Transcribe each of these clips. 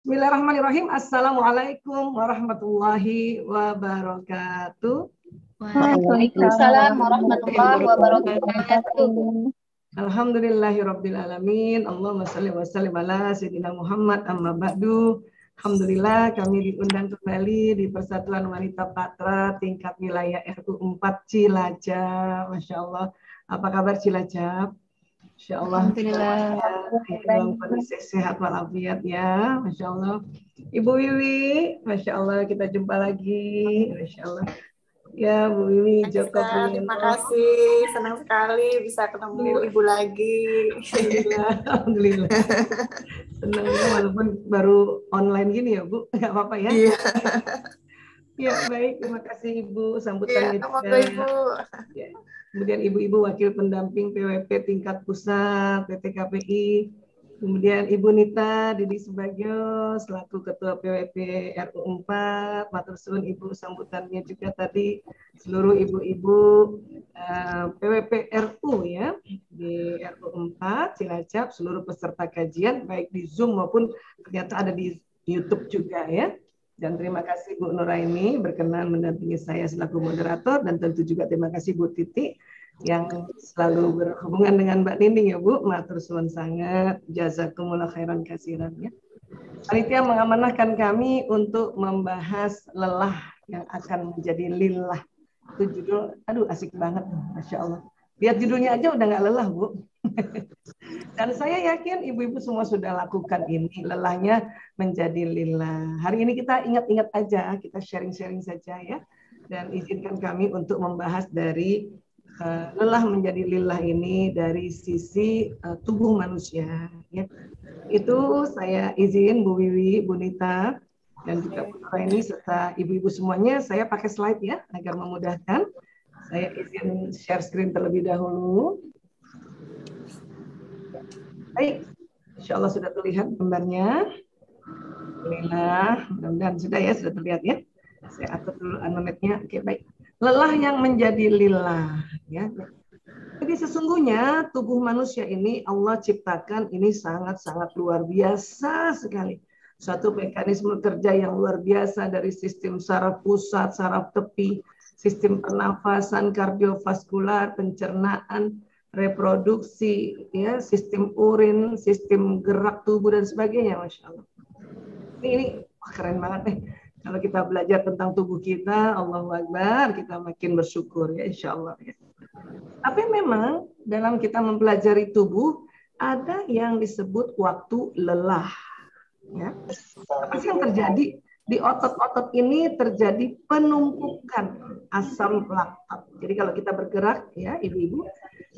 Bismillahirrahmanirrahim. Assalamualaikum warahmatullahi wabarakatuh. Waalaikumsalam warahmatullahi wabarakatuh. Alhamdulillahirrabbilalamin. Allahumma shalli wa sallim ala sayyidina Muhammad amma ba'du. Alhamdulillah kami diundang kembali di Persatuan Wanita Patra tingkat wilayah RU 4 Cilacap. Masya Allah. Apa kabar Cilacap? Masya Allah. Alhamdulillah. Dalam kondisi sehat walafiat ya. Masya Allah. Ibu Wiwi, Masya Allah kita jumpa lagi. Masya Allah. Ya, Bu Wiwi Joko Priyanto. Terima kasih, senang sekali bisa ketemu Ibu lagi. Alhamdulillah, alhamdulillah. Senang ya, walaupun baru online gini ya Bu, nggak apa-apa ya. Iya. Ya baik, terima kasih Ibu sambutannya Iya, juga. Ibu. Ya. Kemudian Ibu-Ibu Wakil Pendamping PWP tingkat pusat PT KPI. Kemudian Ibu Nita Didi Subagio selaku Ketua PWP RU 4, matur suwun Ibu sambutannya juga tadi seluruh ibu-ibu PWP RU ya di RU 4 Cilacap, seluruh peserta kajian baik di Zoom maupun ternyata ada di YouTube juga ya. Dan terima kasih Bu Nuraini berkenan mendampingi saya selaku moderator, dan tentu juga terima kasih Bu Titi yang selalu berhubungan dengan Mbak Nining ya Bu. Matur suwun sangat, jazakumullah khairan kasiran ya. Panitia mengamanahkan kami untuk membahas lelah yang akan menjadi lillah. Itu judul, aduh asik banget, Masya Allah. Lihat judulnya aja udah nggak lelah Bu. Dan saya yakin ibu-ibu semua sudah lakukan ini, lelahnya menjadi lillah. Hari ini kita ingat-ingat aja, kita sharing-sharing saja ya. Dan izinkan kami untuk membahas dari lelah menjadi lillah ini dari sisi tubuh manusia. Ya. Itu saya izin Bu Wiwi, Bu Nita, dan juga Bu Nuraini serta ibu-ibu semuanya, saya pakai slide ya agar memudahkan. Saya izin share screen terlebih dahulu. Baik, insya Allah sudah terlihat gambarnya. Alhamdulillah, mudah-mudahan sudah ya, sudah terlihat ya. Saya atur dulu anometnya. Oke, baik. Lelah yang menjadi lillah. Ya. Jadi sesungguhnya tubuh manusia ini Allah ciptakan ini sangat-sangat luar biasa sekali. Suatu mekanisme kerja yang luar biasa dari sistem saraf pusat, saraf tepi, sistem pernafasan, kardiovaskular, pencernaan, reproduksi, ya, sistem urin, sistem gerak tubuh dan sebagainya, Masya Allah. Ini keren banget nih. Kalau kita belajar tentang tubuh kita, Allahu Akbar, kita makin bersyukur ya, Insya Allah. Ya. Tapi memang dalam kita mempelajari tubuh ada yang disebut waktu lelah. Ya. Apa sih yang terjadi? Di otot-otot ini terjadi penumpukan asam laktat. Jadi kalau kita bergerak, ya ibu-ibu,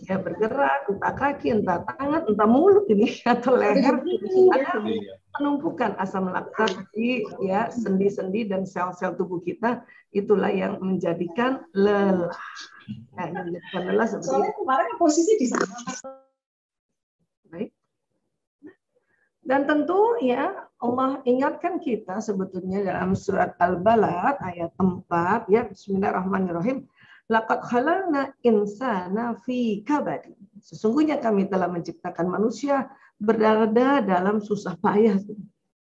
ya bergerak, entah kaki, entah tangan, entah mulut ini atau leher, ada penumpukan asam laktat di ya sendi-sendi dan sel-sel tubuh kita. Itulah yang menjadikan lelah. Nah, yang menjadikan lelah seperti soalnya kemarin posisi di sana. Baik. Dan tentu ya Allah ingatkan kita sebetulnya dalam surat Al-Balad ayat 4 ya, Bismillahirrahmanirrahim. Laqad khalaqna insana fi kabad. Sesungguhnya kami telah menciptakan manusia berada dalam susah payah.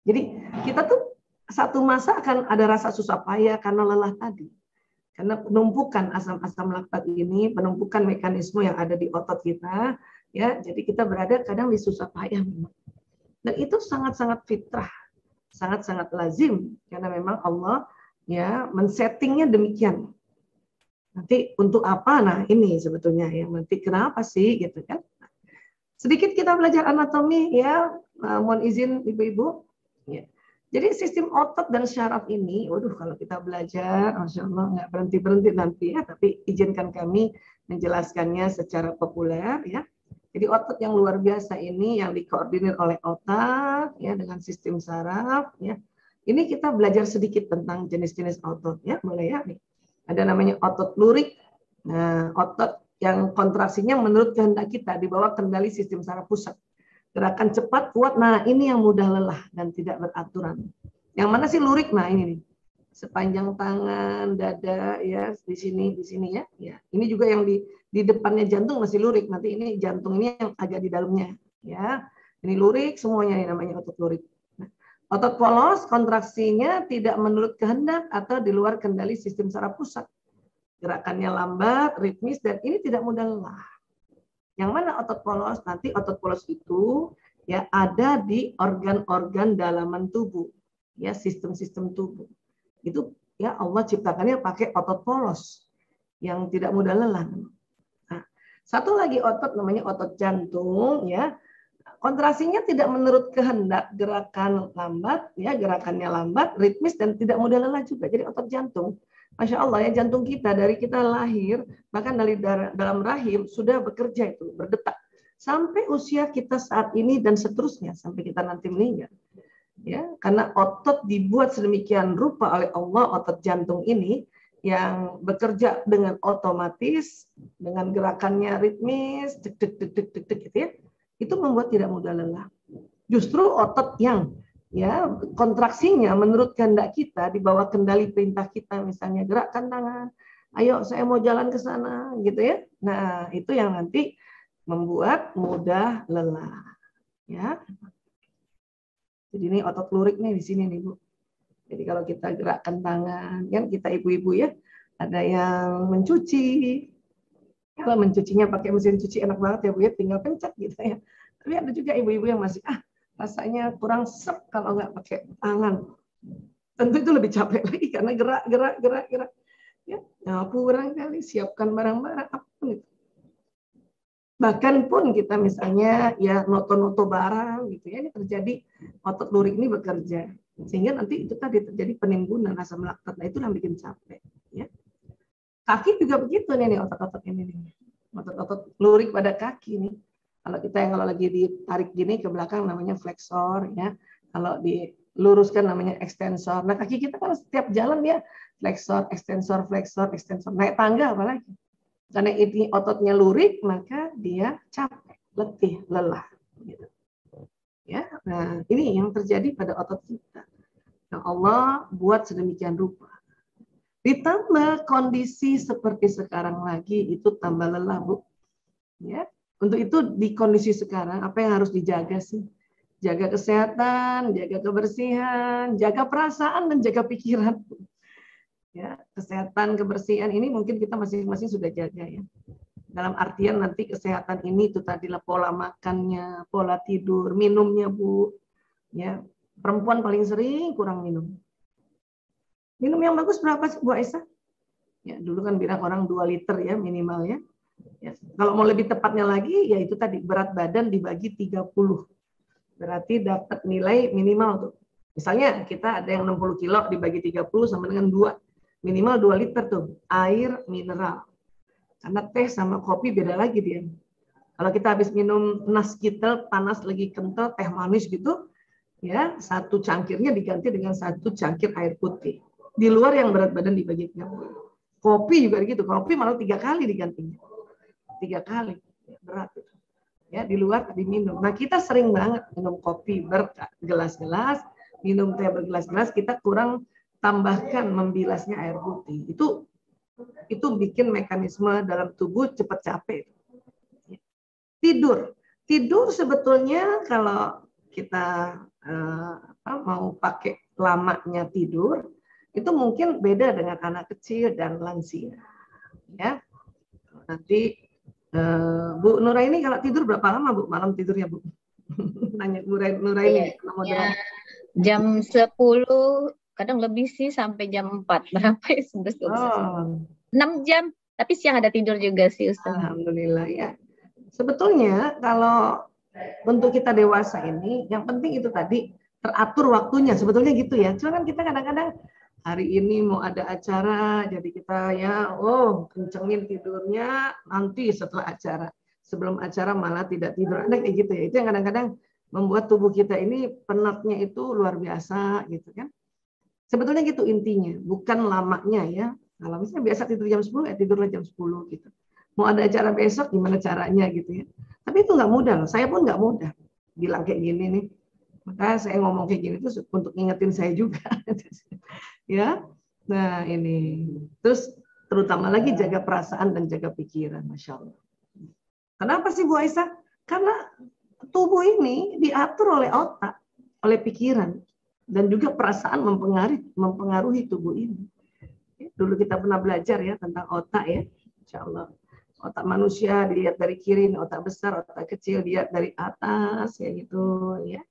Jadi kita tuh satu masa akan ada rasa susah payah karena lelah tadi. Karena penumpukan asam-asam laktat ini, penumpukan mekanisme yang ada di otot kita, ya. Jadi kita berada kadang di susah payah memang. Dan itu sangat-sangat fitrah, sangat-sangat lazim karena memang Allah ya men-settingnya demikian. Nanti untuk apa? Nah ini sebetulnya ya. Nanti kenapa sih gitu kan? Sedikit kita belajar anatomi ya. Mohon izin ibu-ibu. Ya. Jadi sistem otot dan syaraf ini, waduh kalau kita belajar, Masya Allah nggak berhenti-berhenti nanti ya. Tapi izinkan kami menjelaskannya secara populer ya. Jadi otot yang luar biasa ini yang dikoordinir oleh otak ya dengan sistem saraf ya. Ini kita belajar sedikit tentang jenis-jenis otot ya, boleh ya nih. Ada namanya otot lurik. Nah, otot yang kontraksinya menurut kehendak kita di bawah kendali sistem saraf pusat. Gerakan cepat, kuat. Nah, ini yang mudah lelah dan tidak beraturan. Yang mana sih lurik? Nah, ini nih. Sepanjang tangan, dada ya, di sini ya. Ya, ini juga yang di depannya jantung masih lurik. Nanti ini jantung ini yang agak di dalamnya ya. Ini lurik semuanya, ini namanya otot lurik. Nah, Otot polos kontraksinya tidak menurut kehendak atau di luar kendali sistem saraf pusat. Gerakannya lambat, ritmis, dan ini tidak mudah lelah. Yang mana otot polos? Nanti otot polos itu ya ada di organ-organ dalaman tubuh, ya sistem-sistem tubuh. Itu ya Allah ciptakannya pakai otot polos yang tidak mudah lelah. Nah, satu lagi otot namanya otot jantung, ya. Kontraksinya tidak menurut kehendak, gerakan lambat, ya gerakannya lambat, ritmis dan tidak mudah lelah juga. Jadi otot jantung, masya Allah ya, jantung kita dari kita lahir bahkan dari dalam rahim sudah bekerja itu berdetak sampai usia kita saat ini dan seterusnya sampai kita nanti meninggal. Ya, karena otot dibuat sedemikian rupa oleh Allah, otot jantung ini yang bekerja dengan otomatis, dengan gerakannya ritmis, deg deg deg deg deg deg gitu ya. Itu membuat tidak mudah lelah. Justru otot yang ya kontraksinya menurut kehendak kita, di bawah kendali perintah kita, misalnya gerakkan tangan, ayo saya mau jalan ke sana gitu ya. Nah, itu yang nanti membuat mudah lelah. Ya. Jadi ini otot lurik nih di sini nih, Bu. Jadi kalau kita gerakkan tangan, kan kita ibu-ibu ya, ada yang mencuci. Kalau mencucinya pakai mesin cuci enak banget ya Bu ya, tinggal pencet gitu ya. Tapi ada juga ibu-ibu yang masih rasanya kurang sep kalau nggak pakai tangan. Tentu itu lebih capek lagi karena gerak. Ya, nyapu barangkali, siapkan barang-barang apapun itu. Bahkan pun kita misalnya ya noto-noto barang gitu ya, ini terjadi otot lurik ini bekerja. Sehingga nanti itu tadi terjadi penimbunan asam laktat. Nah, itu yang bikin capek ya. Kaki juga begitu nih otot-otot ini nih. Otot-otot lurik pada kaki nih. Kalau lagi ditarik gini ke belakang namanya flexor ya. Kalau diluruskan namanya extensor. Nah, kaki kita kan setiap jalan dia flexor, extensor, naik tangga apalagi. Karena ini ototnya lurik, maka dia capek, letih, lelah gitu. Ya. Nah, ini yang terjadi pada otot kita. Yang Allah buat sedemikian rupa. Ditambah kondisi seperti sekarang lagi itu tambah lelah, Bu. Ya. Untuk itu di kondisi sekarang apa yang harus dijaga sih? Jaga kesehatan, jaga kebersihan, jaga perasaan dan jaga pikiran. Ya, kesehatan, kebersihan ini mungkin kita masing-masing sudah jaga ya. Dalam artian nanti kesehatan ini itu tadilah pola makannya, pola tidur, minumnya, Bu. Ya, perempuan paling sering kurang minum. Minum yang bagus berapa sih Bu Aisyah? Ya, dulu kan bilang orang 2 liter ya minimal ya. Ya, kalau mau lebih tepatnya lagi ya itu tadi berat badan dibagi 30. Berarti dapat nilai minimal tuh. Misalnya kita ada yang 60 kilo dibagi 30 sama dengan 2. Minimal 2 liter tuh air mineral. Karena teh sama kopi beda lagi dia. Kalau kita habis minum nas kita panas lagi kental teh manis gitu ya, 1 cangkirnya diganti dengan 1 cangkir air putih. Di luar yang berat badan dibagi 30. Kopi juga gitu, kopi malah 3 kali digantinya. 3 kali berat itu. Ya, di luar diminum. Nah, kita sering banget minum kopi bergelas-gelas, minum teh bergelas-gelas, kita kurang tambahkan membilasnya air putih. Itu bikin mekanisme dalam tubuh cepat capek. Tidur sebetulnya kalau kita mau pakai lamanya tidur, itu mungkin beda dengan anak kecil dan lansia. Ya, nanti Bu Nuraini kalau tidur berapa lama Bu malam tidurnya Bu? Nanya Bu Nuraini. Ya, jam 10, kadang lebih sih sampai jam 4. Berapa ya? 6 jam, tapi siang ada tidur juga sih Ustaz. Alhamdulillah ya. Sebetulnya kalau untuk kita dewasa ini, yang penting itu tadi teratur waktunya. Sebetulnya gitu ya. Cuma kan kita kadang-kadang hari ini mau ada acara, jadi kita ya, kencengin tidurnya nanti setelah acara. Sebelum acara malah tidak tidur. Ada kayak gitu ya. Itu yang kadang-kadang membuat tubuh kita ini penatnya itu luar biasa gitu kan. Sebetulnya gitu intinya, bukan lamanya ya. Kalau misalnya biasa tidur jam 10, ya tidurlah jam 10 gitu. Mau ada acara besok, gimana caranya gitu ya. Tapi itu nggak mudah loh. Saya pun nggak mudah bilang kayak gini nih. Maka saya ngomong kayak gini itu untuk ngingetin saya juga. Ya, nah ini. Terus terutama lagi jaga perasaan dan jaga pikiran, Masya Allah. Kenapa sih Bu Aisyah? Karena tubuh ini diatur oleh otak, oleh pikiran. Dan juga perasaan mempengaruhi tubuh ini. Dulu kita pernah belajar ya tentang otak ya, insya Allah. Otak manusia dilihat dari kiri, otak besar, otak kecil dilihat dari atas, ya gitu ya.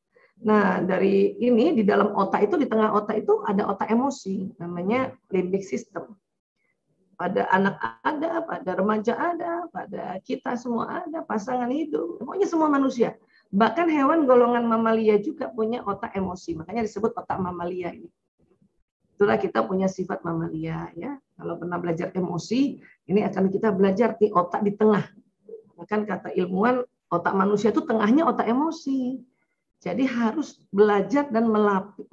Nah dari ini di dalam otak itu, di tengah otak itu ada otak emosi, namanya limbic system. Pada anak ada, pada remaja ada, pada kita semua ada, pasangan hidup, pokoknya semua manusia. Bahkan hewan golongan mamalia juga punya otak emosi, makanya disebut otak mamalia ini. Itulah kita punya sifat mamalia ya. Kalau pernah belajar emosi, ini akan kita belajar di otak di tengah. Bahkan kata ilmuwan, otak manusia itu tengahnya otak emosi. Jadi harus belajar dan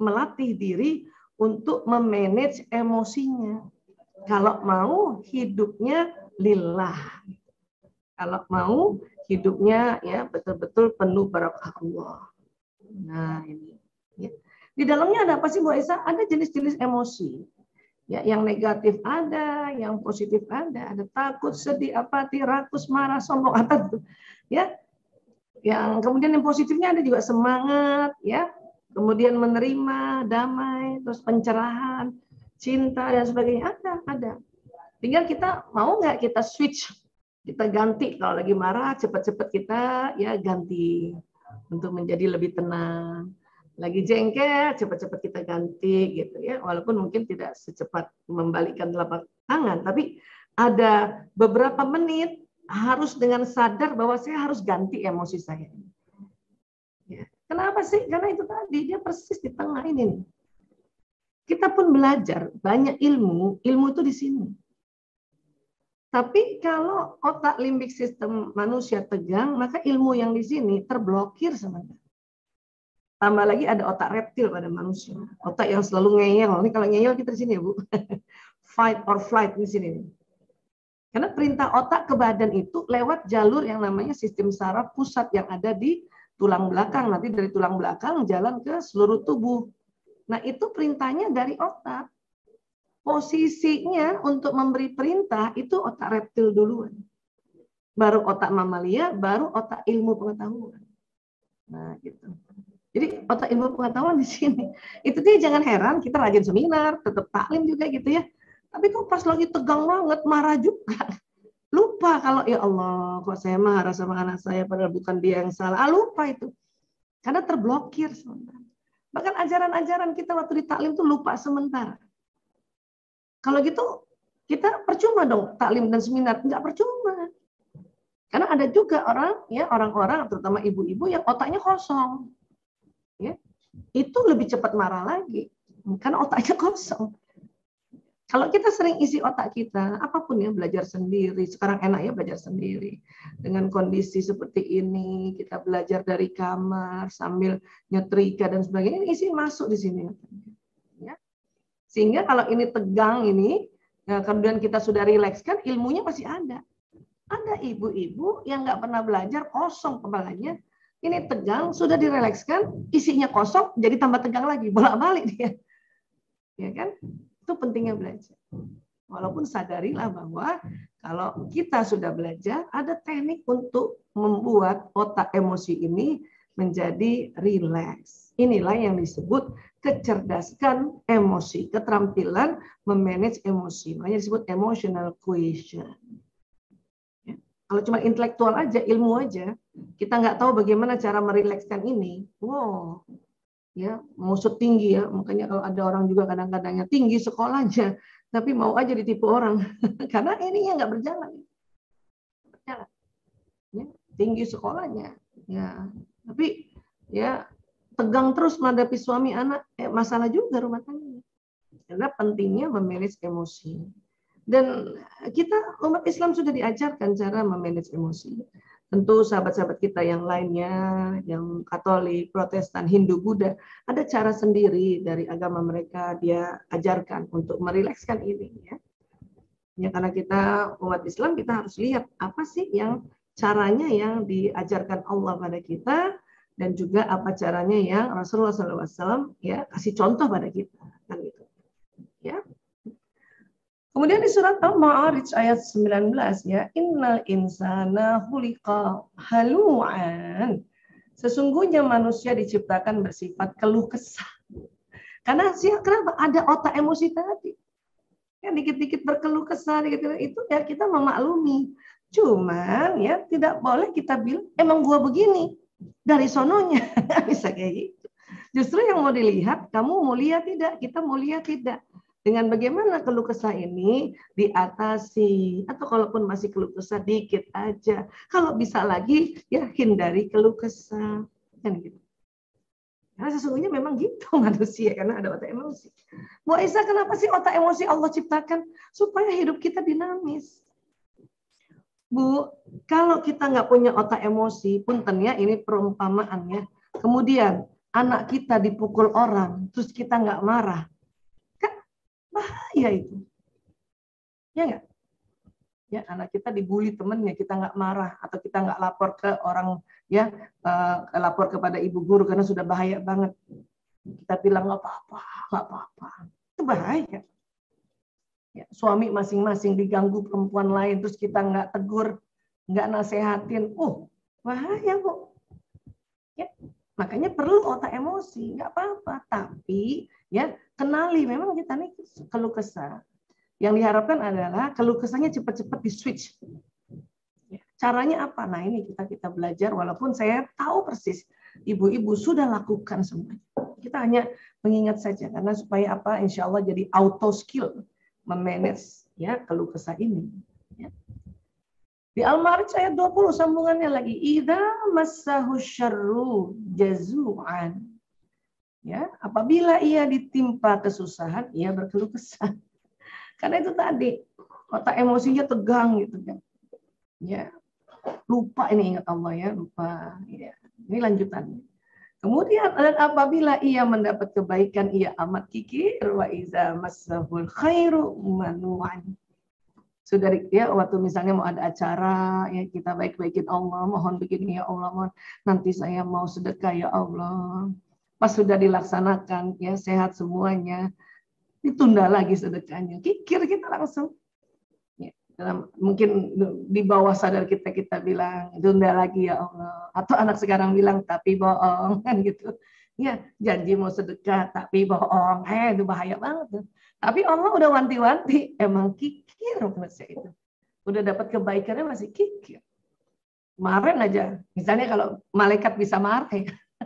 melatih diri untuk memanage emosinya. Kalau mau hidupnya lillah. Kalau mau hidupnya ya betul-betul penuh barakah Allah. Nah ini. Ya. Di dalamnya ada apa sih Bu Aisyah? Ada jenis-jenis emosi. Ya, yang negatif ada, yang positif ada takut, sedih, apati, rakus, marah, sombong, ada tuh. Ya. Yang kemudian yang positifnya ada juga semangat, ya. Kemudian menerima, damai, terus pencerahan, cinta dan sebagainya ada. Tinggal kita mau nggak kita switch, kita ganti kalau lagi marah cepat-cepat kita ya ganti untuk menjadi lebih tenang. Lagi jengkel cepat-cepat kita ganti gitu ya, walaupun mungkin tidak secepat membalikkan telapak tangan, tapi ada beberapa menit harus dengan sadar bahwa saya harus ganti emosi saya. Ya. Kenapa sih? Karena itu tadi dia persis di tengah ini nih. Kita pun belajar banyak ilmu itu di sini. Tapi kalau otak limbik sistem manusia tegang, maka ilmu yang di sini terblokir sebenarnya. Tambah lagi ada otak reptil pada manusia, otak yang selalu ngeyel. Ini kalau ngeyel kita di sini ya Bu, fight or flight di sini. Karena perintah otak ke badan itu lewat jalur yang namanya sistem saraf pusat yang ada di tulang belakang. Nanti dari tulang belakang jalan ke seluruh tubuh. Nah itu perintahnya dari otak. Posisinya untuk memberi perintah itu otak reptil duluan. Baru otak mamalia, baru otak ilmu pengetahuan. Nah gitu. Jadi otak ilmu pengetahuan di sini. Itu dia jangan heran kita rajin seminar, tetap taklim juga gitu ya. Tapi kok pas lagi tegang banget, marah juga. Lupa kalau ya Allah, kok saya marah sama anak saya padahal bukan dia yang salah. Lupa itu. Karena terblokir sementara. Bahkan ajaran-ajaran kita waktu di taklim itu lupa sementara. Kalau gitu kita percuma dong taklim dan seminar, enggak percuma. Karena ada juga orang-orang terutama ibu-ibu yang otaknya kosong. Ya. Itu lebih cepat marah lagi karena otaknya kosong. Kalau kita sering isi otak kita, apapun ya belajar sendiri, sekarang enak ya belajar sendiri. Dengan kondisi seperti ini, kita belajar dari kamar sambil nyetrika dan sebagainya, isi masuk di sini. Ya. Sehingga kalau ini tegang ini, nah kemudian kita sudah rileks kan ilmunya masih ada. Ada ibu-ibu yang nggak pernah belajar, kosong kepalanya, ini tegang, sudah direlekskan, isinya kosong, jadi tambah tegang lagi, bolak-balik dia. Ya kan? Itu pentingnya belajar. Walaupun sadarilah bahwa kalau kita sudah belajar, ada teknik untuk membuat otak emosi ini menjadi rileks. Inilah yang disebut kecerdasan emosi, keterampilan memanage emosi. Makanya disebut emotional quotient. Ya. Kalau cuma intelektual aja, ilmu aja, kita nggak tahu bagaimana cara merilekskan ini. Wow, ya maksud tinggi ya, makanya kalau ada orang juga kadang-kadangnya tinggi sekolahnya, tapi mau aja ditipu orang karena ininya nggak berjalan. Ya, tinggi sekolahnya, ya tapi ya tegang terus menghadapi suami anak, masalah juga rumah tangga. Karena pentingnya memanage emosi. Dan kita umat Islam sudah diajarkan cara memanage emosi. Tentu sahabat-sahabat kita yang lainnya, yang Katolik, Protestan, Hindu, Buddha, ada cara sendiri dari agama mereka dia ajarkan untuk merilekskan ini. Ya, karena kita umat Islam kita harus lihat apa sih yang caranya yang diajarkan Allah pada kita dan juga apa caranya yang Rasulullah SAW ya kasih contoh pada kita. Kan gitu. Ya. Kemudian di surat Al-Ma'arij ayat 19 ya, innal insana khuliqa halu'an. Sesungguhnya manusia diciptakan bersifat keluh kesah. Karena kenapa? Ada otak emosi tadi. Ya, dikit-dikit berkeluh kesah, dikit-dikit itu ya kita memaklumi. Cuman ya tidak boleh kita bilang emang gua begini dari sononya. Bisa kayak gitu. Justru yang mau dilihat, kamu mau lihat tidak, kita mau lihat tidak. Dengan bagaimana keluh kesah ini diatasi, atau kalaupun masih keluh kesah dikit aja. Kalau bisa lagi ya hindari keluh kesah. Kan gitu. Karena sesungguhnya memang gitu manusia, karena ada otak emosi. Bu Aisyah, kenapa sih otak emosi Allah ciptakan? Supaya hidup kita dinamis. Bu, kalau kita nggak punya otak emosi, punten ya, ini perumpamaannya. Kemudian anak kita dipukul orang, terus kita nggak marah. Kan bahaya itu. Ya nggak? Ya, anak kita dibully temennya, kita nggak marah, atau kita nggak lapor ke orang, ya, lapor kepada ibu guru karena sudah bahaya banget. Kita bilang nggak apa-apa, nggak apa-apa. Itu bahaya. Ya, suami masing-masing diganggu perempuan lain, terus kita nggak tegur, nggak nasehatin, bahaya Bu. Ya, makanya perlu otak emosi, nggak apa-apa. Tapi ya kenali memang kita nih keluh kesah. Yang diharapkan adalah keluh kesahnya cepat-cepat di switch. Ya, caranya apa? Nah ini kita belajar, walaupun saya tahu persis ibu-ibu sudah lakukan semuanya. Kita hanya mengingat saja karena supaya apa? Insya Allah jadi auto skill memanage ya keluh kesah ini. Ya. Di Al-Ma'arij ayat 20 sambungannya lagi, idza massahu syarru jazu'an. Ya, apabila ia ditimpa kesusahan, ia berkeluh kesah. Karena itu tadi otak emosinya tegang gitu kan. Ya. Lupa ini, ingat Allah ya, lupa. Ya. Ini lanjutannya. Kemudian dan apabila ia mendapat kebaikan, ia amat kikir, wa iza massahul khairu manu'an. Sudah ya, waktu misalnya mau ada acara ya kita baik-baikin Allah, mohon begini ya Allah, mohon nanti saya mau sedekah ya Allah. Pas sudah dilaksanakan ya sehat semuanya, ditunda lagi sedekahnya. Kikir kita langsung. Ya, mungkin di bawah sadar kita bilang tunda lagi ya Allah. Atau anak sekarang bilang tapi bohong kan gitu. Ya, janji mau sedekah tapi bohong. Itu bahaya banget tuh. Tapi Allah udah wanti-wanti, emang kikir manusia itu. Udah dapat kebaikannya masih kikir. Kemarin aja, misalnya kalau malaikat bisa marah,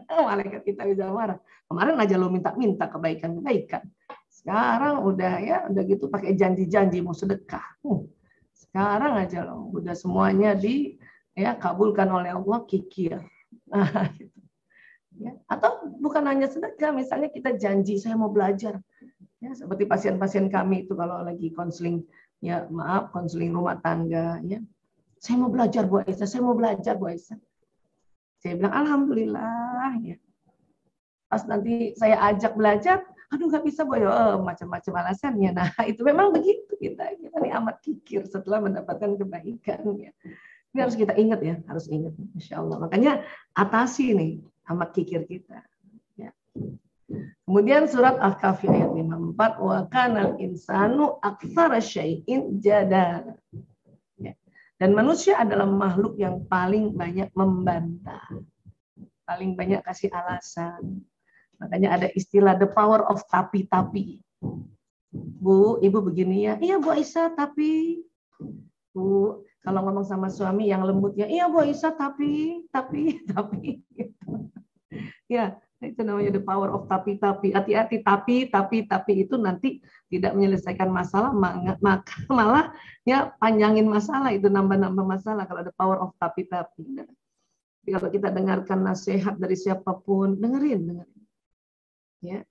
malaikat kita bisa marah. Kemarin aja lo minta-minta kebaikan-kebaikan. Sekarang udah gitu pakai janji-janji mau sedekah. Sekarang aja loh, udah semuanya kabulkan oleh Allah, kikir. Nah, gitu. Ya. Atau bukan hanya sedekah, misalnya kita janji saya mau belajar. Ya, seperti pasien-pasien kami itu kalau lagi konseling, ya maaf, konseling rumah tangga, ya. Saya mau belajar Bu Aisyah, saya mau belajar Bu Aisyah. Saya bilang alhamdulillah, ya. Pas nanti saya ajak belajar, aduh nggak bisa Bu, macam-macam alasannya. Nah itu memang begitu kita nih amat kikir setelah mendapatkan kebaikan. Ya. Ini harus kita ingat ya, harus ingat, Insya Allah. Makanya atasi nih amat kikir kita. Ya. Kemudian surat Al-Kahfi ayat 54, wa kanal insanu aktsara syai'in jadal. Ya. Dan manusia adalah makhluk yang paling banyak membantah, paling banyak kasih alasan. Makanya ada istilah the power of tapi. Bu, ibu begini ya. Iya Bu Aisyah, tapi. Bu, kalau ngomong sama suami yang lembutnya, iya Bu Aisyah, tapi. Gitu. Ya, itu namanya the power of tapi. Hati-hati, tapi itu nanti tidak menyelesaikan masalah, maka malah ya panjangin masalah, itu nambah-nambah masalah kalau the power of tapi. Jadi kalau kita dengarkan nasihat dari siapapun, dengerin. Ya,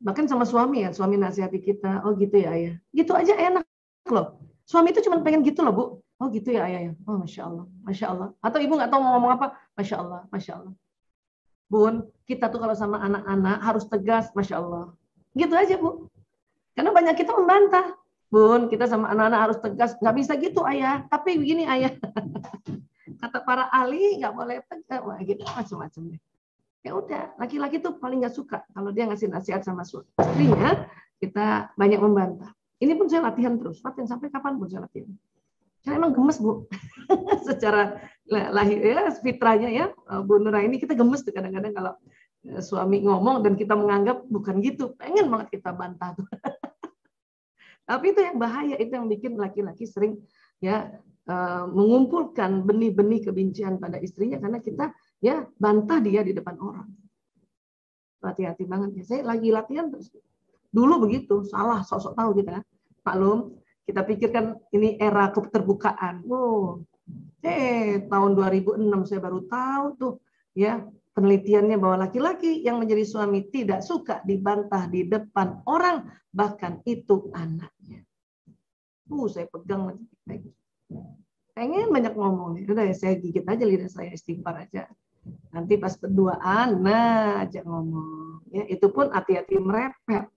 bahkan sama suami ya, suami nasihati kita, oh gitu ya ayah, gitu aja enak loh. Suami itu cuma pengen gitu loh Bu, oh gitu ya ayah ya, oh masya Allah. Atau ibu nggak tahu mau ngomong apa, masya Allah. Bun, kita tuh kalau sama anak-anak harus tegas, masya Allah. Gitu aja Bu, karena banyak kita membantah. Bun, kita sama anak-anak harus tegas, nggak bisa gitu ayah, tapi begini ayah. Kata para ahli nggak boleh tegas, wah gitu macam-macam deh. Ya udah, laki-laki tuh paling nggak suka kalau dia ngasih nasihat sama istrinya, kita banyak membantah. Ini pun saya latihan terus, latihan sampai kapan pun saya latihan. Karena emang gemes Bu, secara lahir ya fitrahnya ya Bu Nura ini kita gemes tuh kadang-kadang kalau suami ngomong dan kita menganggap bukan gitu, pengen banget kita bantah tuh. Tapi itu yang bahaya, itu yang bikin laki-laki sering ya mengumpulkan benih-benih kebencian pada istrinya karena kita ya bantah dia di depan orang. Hati-hati banget ya. Saya lagi latihan terus. Dulu begitu, salah, sok-sok tahu kita. Maklum, kita pikirkan ini era keterbukaan. Tahun 2006 saya baru tahu tuh ya penelitiannya bahwa laki-laki yang menjadi suami tidak suka dibantah di depan orang, bahkan itu anaknya. Saya pegang lagi. Pengen banyak ngomong nih. Udah ya, saya gigit aja lidah saya, istighfar aja. Nanti pas berduaan, aja ngomong. Ya, itu pun hati-hati merepet.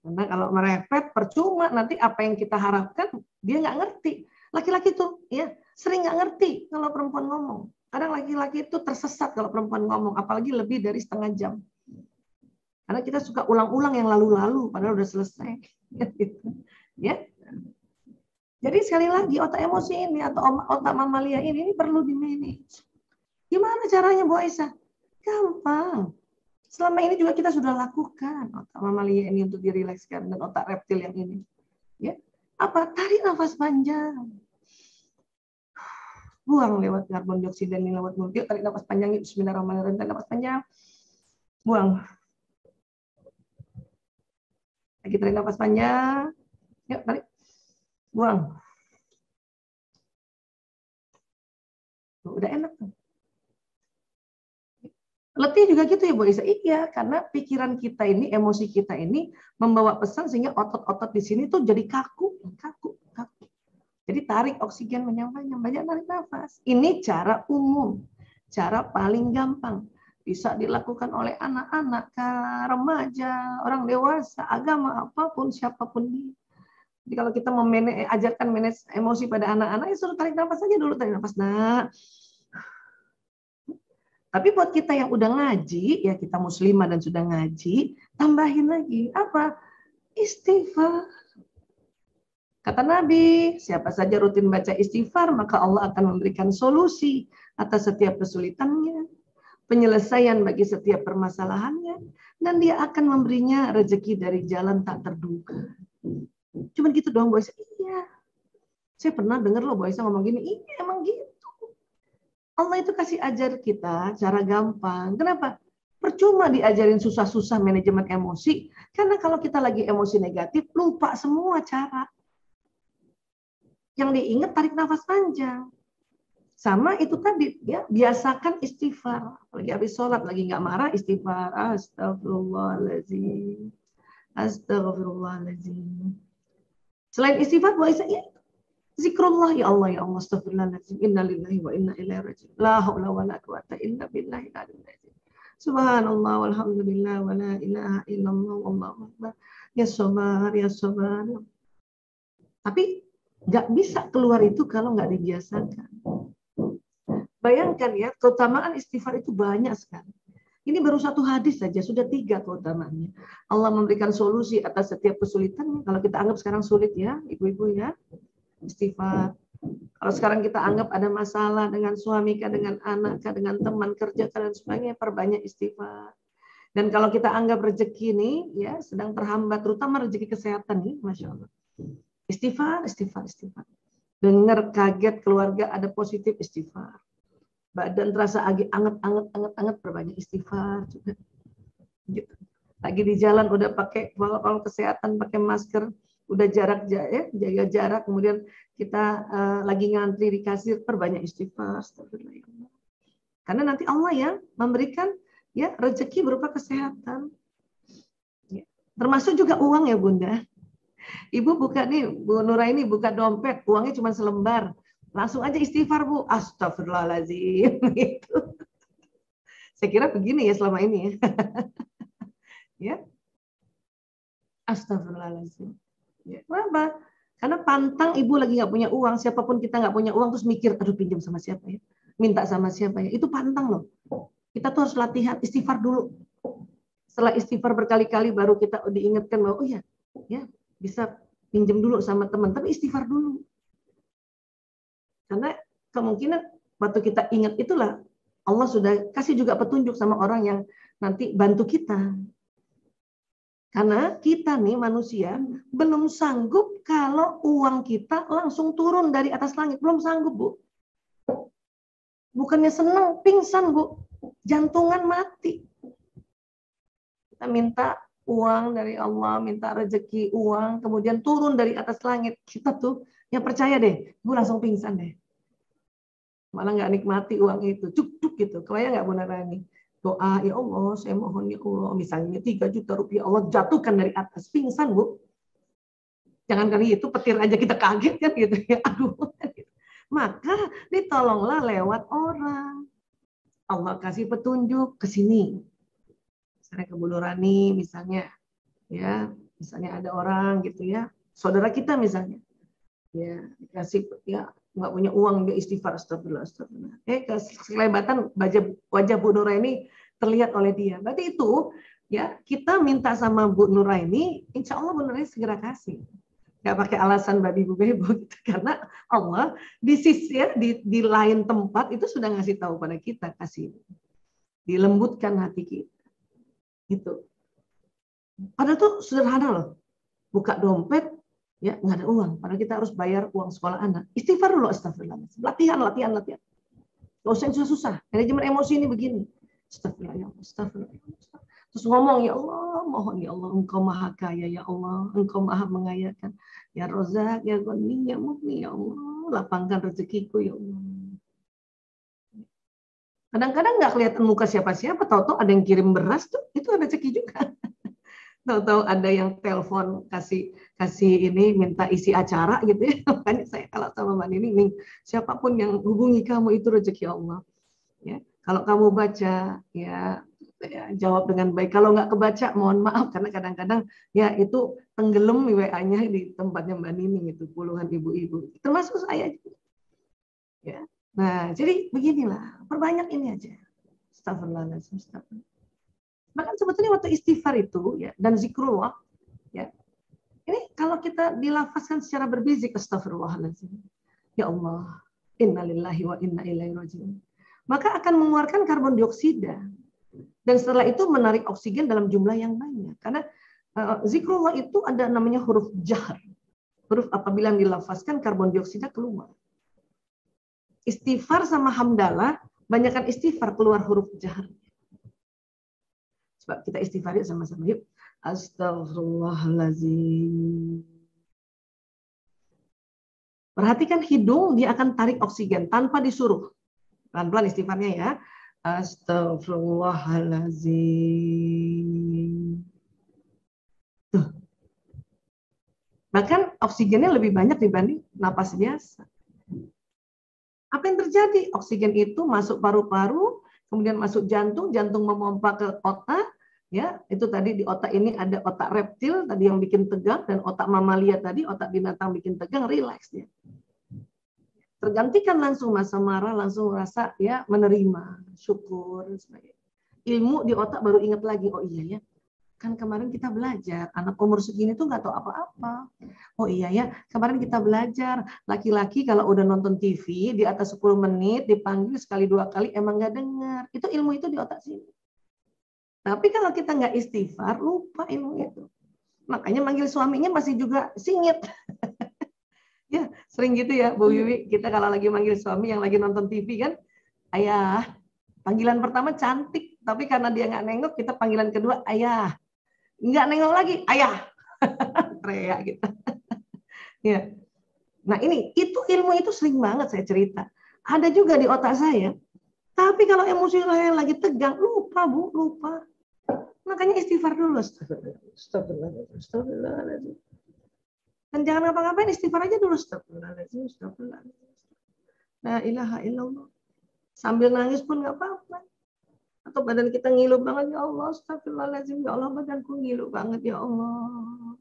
Karena kalau merepet percuma, nanti apa yang kita harapkan dia nggak ngerti. Laki-laki tuh ya sering nggak ngerti kalau perempuan ngomong. Kadang laki-laki itu tersesat kalau perempuan ngomong, apalagi lebih dari setengah jam. Karena kita suka ulang-ulang yang lalu-lalu, padahal udah selesai. Ya. Jadi sekali lagi otak emosi ini atau otak mamalia ini perlu di-manage. Gimana caranya Bu Aisyah? Gampang. Selama ini juga kita sudah lakukan otak mamalia ini untuk dirilekskan dan otak reptil yang ini. Ya. Apa? Tarik nafas panjang. Buang lewat karbon dioksida ini lewat mulut. Yuk, tarik nafas panjang. Bismillahirrahmanirrahim. Tarik nafas panjang. Buang. Lagi tarik nafas panjang. Yuk, tarik. Buang. Udah enak. Letih juga gitu ya Bu Isa. Iya, karena pikiran kita ini, emosi kita ini membawa pesan sehingga otot-otot di sini tuh jadi kaku. Jadi tarik oksigen banyak tarik nafas. Ini cara umum, cara paling gampang. Bisa dilakukan oleh anak-anak, remaja, orang dewasa, agama apapun, siapapun dia. Jadi kalau kita mau ajarkan manage emosi pada anak-anak, ya suruh tarik nafas aja dulu, tarik nafas. Tapi buat kita yang udah ngaji, ya kita muslimah dan sudah ngaji, tambahin lagi. Apa? Istighfar. Kata Nabi, siapa saja rutin baca istighfar, maka Allah akan memberikan solusi atas setiap kesulitannya, penyelesaian bagi setiap permasalahannya, dan dia akan memberinya rezeki dari jalan tak terduga. Cuman gitu doang, Bu Aisyah. Iya. Saya pernah dengar loh Bu Aisyah ngomong gini, iya emang gitu. Allah itu kasih ajar kita cara gampang. Kenapa? Percuma diajarin susah-susah manajemen emosi. Karena kalau kita lagi emosi negatif, lupa semua cara. Yang diingat tarik nafas panjang. Sama itu tadi, ya biasakan istighfar. Lagi habis sholat, lagi nggak marah, istighfar. Astagfirullahaladzim. Astagfirullahaladzim. Selain istighfar, Bu Aisyah, ya zikrullah, ya Allah, astagfirullahaladzim, innalillahi wa inna ilaihi raji'un, la haula wa la quwata illa billahi al-azim, subhanallah walhamdulillah wa la ilaha illallah wallahu akbar, ya sabar. Tapi nggak bisa keluar itu kalau nggak dibiasakan. Bayangkan ya, keutamaan istighfar itu banyak sekali. Ini baru satu hadis saja, sudah 3 keutamaannya. Allah memberikan solusi atas setiap kesulitan. Kalau kita anggap sekarang sulit ya, ibu-ibu ya, istighfar. Kalau sekarang kita anggap ada masalah dengan suami kah, dengan anak kah, dengan teman kerja kah, dan sebagainya, perbanyak istighfar. Dan kalau kita anggap rezeki nih ya sedang terhambat, terutama rezeki kesehatan nih, masya Allah, istighfar. Dengar kaget keluarga ada positif, istighfar. Badan terasa lagi anget, perbanyak istighfar juga. Gitu. Lagi di jalan udah pakai protokol kesehatan, pakai masker, udah jaga jarak, kemudian kita lagi ngantri di kasir, perbanyak istighfar. Karena nanti Allah yang memberikan ya rezeki berupa kesehatan. Ya. Termasuk juga uang ya Bunda. Ibu buka nih, Bu Nuraini buka dompet, uangnya cuma selembar. Langsung aja istighfar Bu, astagfirullahaladzim. Gitu. Saya kira begini ya selama ini ya. Ya. Astagfirullahaladzim. Ya. Kenapa? Karena pantang ibu lagi nggak punya uang, siapapun kita nggak punya uang terus mikir, aduh pinjam sama siapa ya, minta sama siapa ya, itu pantang loh. Kita tuh harus latihan istighfar dulu. Setelah istighfar berkali-kali baru kita diingatkan bahwa oh ya bisa pinjam dulu sama teman, tapi istighfar dulu. Karena kemungkinan waktu kita ingat itulah Allah sudah kasih juga petunjuk sama orang yang nanti bantu kita. Karena kita nih manusia belum sanggup kalau uang kita langsung turun dari atas langit. Belum sanggup, Bu. Bukannya senang, pingsan, Bu. Jantungan mati. Kita minta uang dari Allah, minta rezeki uang, kemudian turun dari atas langit. Kita tuh, ya percaya deh, Bu langsung pingsan deh. Malah nggak nikmati uang itu. Cuk-cuk gitu. Kebayang nggak Bu Narani? Doa, ya Allah, saya mohon ya Allah, misalnya 3 juta rupiah Allah jatuhkan dari atas, pingsan Bu. Jangan kali itu petir aja kita kaget kan gitu ya. Aduh. Maka ditolonglah lewat orang. Allah kasih petunjuk ke sini. Misalnya ke Bu Nurani misalnya, ya, misalnya ada orang gitu ya, saudara kita misalnya, ya kasih ya nggak punya uang dia istighfar astagfirullah. Kelebatan wajah Bu Nuraini terlihat oleh dia. Berarti itu ya kita minta sama Bu Nuraini, insya Allah Bu Nuraini segera kasih. Nggak pakai alasan babi bu bebo gitu. Karena Allah di sisi ya, di lain tempat itu sudah ngasih tahu pada kita, kasih dilembutkan hati kita. Gitu. Padahal tuh sederhana loh. Buka dompet ya nggak ada uang, padahal kita harus bayar uang sekolah anak. Istighfar dulu, astagfirullah. Latihan. Gak usah yang susah-susah. Manajemen emosi ini begini. Astagfirullah, astagfirullah. Terus ngomong, ya Allah, mohon ya Allah, Engkau maha kaya ya Allah, Engkau maha mengayakan. Ya Rozak, ya Ghani, ya Mughni ya Allah, lapangkan rezekiku ya Allah. Kadang-kadang nggak kelihatan muka siapa-siapa, tahu-tahu ada yang kirim beras tuh, itu rezeki juga. Tahu-tahu ada yang telepon kasih ini minta isi acara gitu ya. Makanya saya kalau sama Mbak Nini, siapapun yang hubungi kamu itu rezeki Allah. Ya, kalau kamu baca ya jawab dengan baik. Kalau nggak kebaca mohon maaf karena kadang-kadang ya itu tenggelam WA-nya di tempatnya Mbak Nini itu puluhan ibu-ibu. Termasuk saya juga. Ya. Nah, jadi beginilah, perbanyak ini aja. Astagfirullahaladzim. Bahkan sebetulnya waktu istighfar itu ya dan zikrullah ya. Ini kalau kita dilafazkan secara berbisik astagfirullahaladzim. Ya Allah, innalillahi wa inna ilaihi rajiun. Maka akan mengeluarkan karbon dioksida dan setelah itu menarik oksigen dalam jumlah yang banyak. Karena zikrullah itu ada namanya huruf jahr. Huruf apabila dilafazkan karbon dioksida keluar. Istighfar sama hamdalah, banyakkan istighfar keluar huruf jahr. Sebab kita istighfar sama-sama yuk. Astagfirullahaladzim. Perhatikan hidung, dia akan tarik oksigen tanpa disuruh. Pelan-pelan istighfarnya ya. Astagfirullahaladzim. Tuh. Bahkan oksigennya lebih banyak dibanding napas biasa. Apa yang terjadi? Oksigen itu masuk paru-paru, kemudian masuk jantung, jantung memompa ke otak. Ya, itu tadi di otak ini ada otak reptil tadi yang bikin tegang dan otak mamalia tadi, otak binatang bikin tegang, rileks dia. Tergantikan langsung masa marah, langsung rasa ya menerima, syukur, sebagainya. Ilmu di otak baru ingat lagi, oh iya ya, kan kemarin kita belajar, anak umur segini tuh nggak tahu apa-apa. Oh iya ya, kemarin kita belajar, laki-laki kalau udah nonton TV di atas 10 menit, dipanggil sekali 2 kali, emang nggak dengar. Itu ilmu itu di otak sini. Tapi kalau kita nggak istighfar, lupa ilmu itu. Makanya manggil suaminya masih juga singit. Ya, sering gitu ya, Bu Wiwi. Kita kalau lagi manggil suami yang lagi nonton TV kan, ayah. Panggilan pertama cantik, tapi karena dia nggak nengok, kita panggilan kedua, ayah. Nggak nengok lagi, ayah. Teriak gitu. Ya. Nah ini, itu ilmu itu sering banget saya cerita. Ada juga di otak saya. Tapi kalau emosi saya lagi tegang, lupa Bu, lupa. Makanya istighfar dulu. Astagfirullahaladzim. Dan jangan ngapa-ngapain, istighfar aja dulu. Astagfirullahaladzim. La ilaha illallah. Sambil nangis pun nggak apa-apa. Atau badan kita ngilu banget, ya Allah, astagfirullahaladzim. Ya Allah, badanku ngilu banget, ya Allah.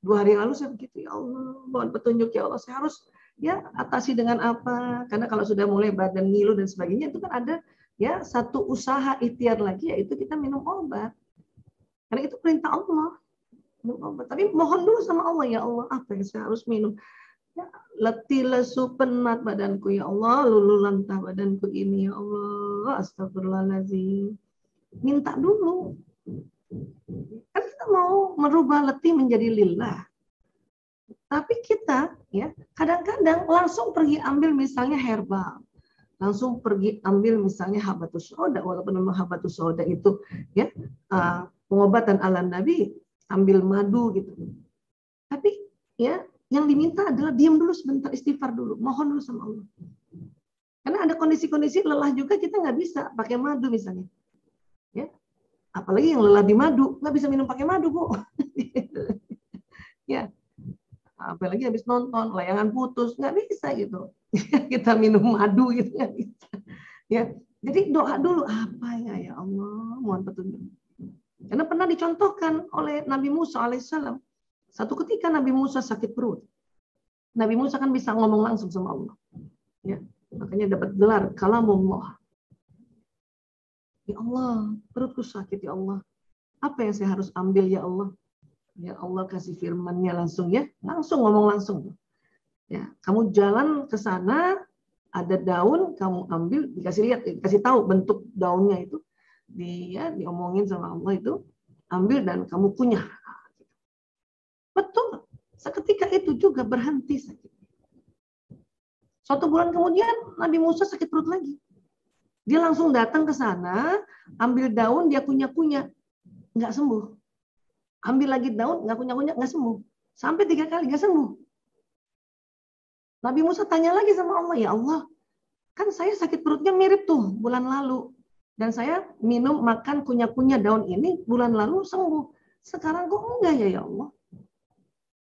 2 hari yang lalu saya begitu, ya Allah, mohon petunjuk ya Allah. Saya harus ya atasi dengan apa? Karena kalau sudah mulai badan ngilu dan sebagainya, itu kan ada ya satu usaha ikhtiar lagi, yaitu kita minum obat. Karena itu perintah Allah. Minum obat. Tapi mohon dulu sama Allah, ya Allah, apa yang saya harus minum? Ya, letih, lesu, penat badanku ya Allah, luluh lantah badanku ini ya Allah, astagfirullahaladzim. Minta dulu. Kan kita mau merubah letih menjadi lillah. Tapi kita ya kadang-kadang langsung pergi ambil misalnya herbal. Langsung pergi ambil misalnya habatus sauda, walaupun memang habatus sauda itu ya pengobatan ala Nabi, ambil madu gitu. Tapi ya yang diminta adalah diam dulu sebentar, istighfar dulu, mohon dulu sama Allah. Karena ada kondisi-kondisi lelah juga kita nggak bisa pakai madu misalnya. Ya, apalagi yang lelah di madu, nggak bisa minum pakai madu, Bu. Ya, apalagi habis nonton, layangan putus, nggak bisa gitu. Kita minum madu gitu, nggak bisa. Ya, jadi doa dulu, apa ya Allah, mohon petunjuk. Karena pernah dicontohkan oleh Nabi Musa alaihissalam. Satu ketika Nabi Musa sakit perut. Nabi Musa kan bisa ngomong langsung sama Allah. Ya, makanya dapat gelar kalamullah. Ya Allah, perutku sakit ya Allah. Apa yang saya harus ambil ya Allah? Ya Allah kasih firman-Nya langsung ya, langsung ngomong langsung. Ya, kamu jalan ke sana, ada daun, kamu ambil, dikasih lihat, dikasih tahu bentuk daunnya itu, dia diomongin sama Allah itu, ambil dan kamu kunyah. Betul. Seketika itu juga berhenti sakit. Suatu bulan kemudian Nabi Musa sakit perut lagi. Dia langsung datang ke sana, ambil daun, dia kunyah-kunyah, nggak sembuh. Ambil lagi daun, nggak kunyah-kunyah, nggak sembuh. Sampai 3 kali nggak sembuh. Nabi Musa tanya lagi sama Allah, ya Allah, kan saya sakit perutnya mirip tuh bulan lalu. Dan saya minum, makan, kunyah-kunyah daun ini bulan lalu sembuh. Sekarang kok enggak ya Allah?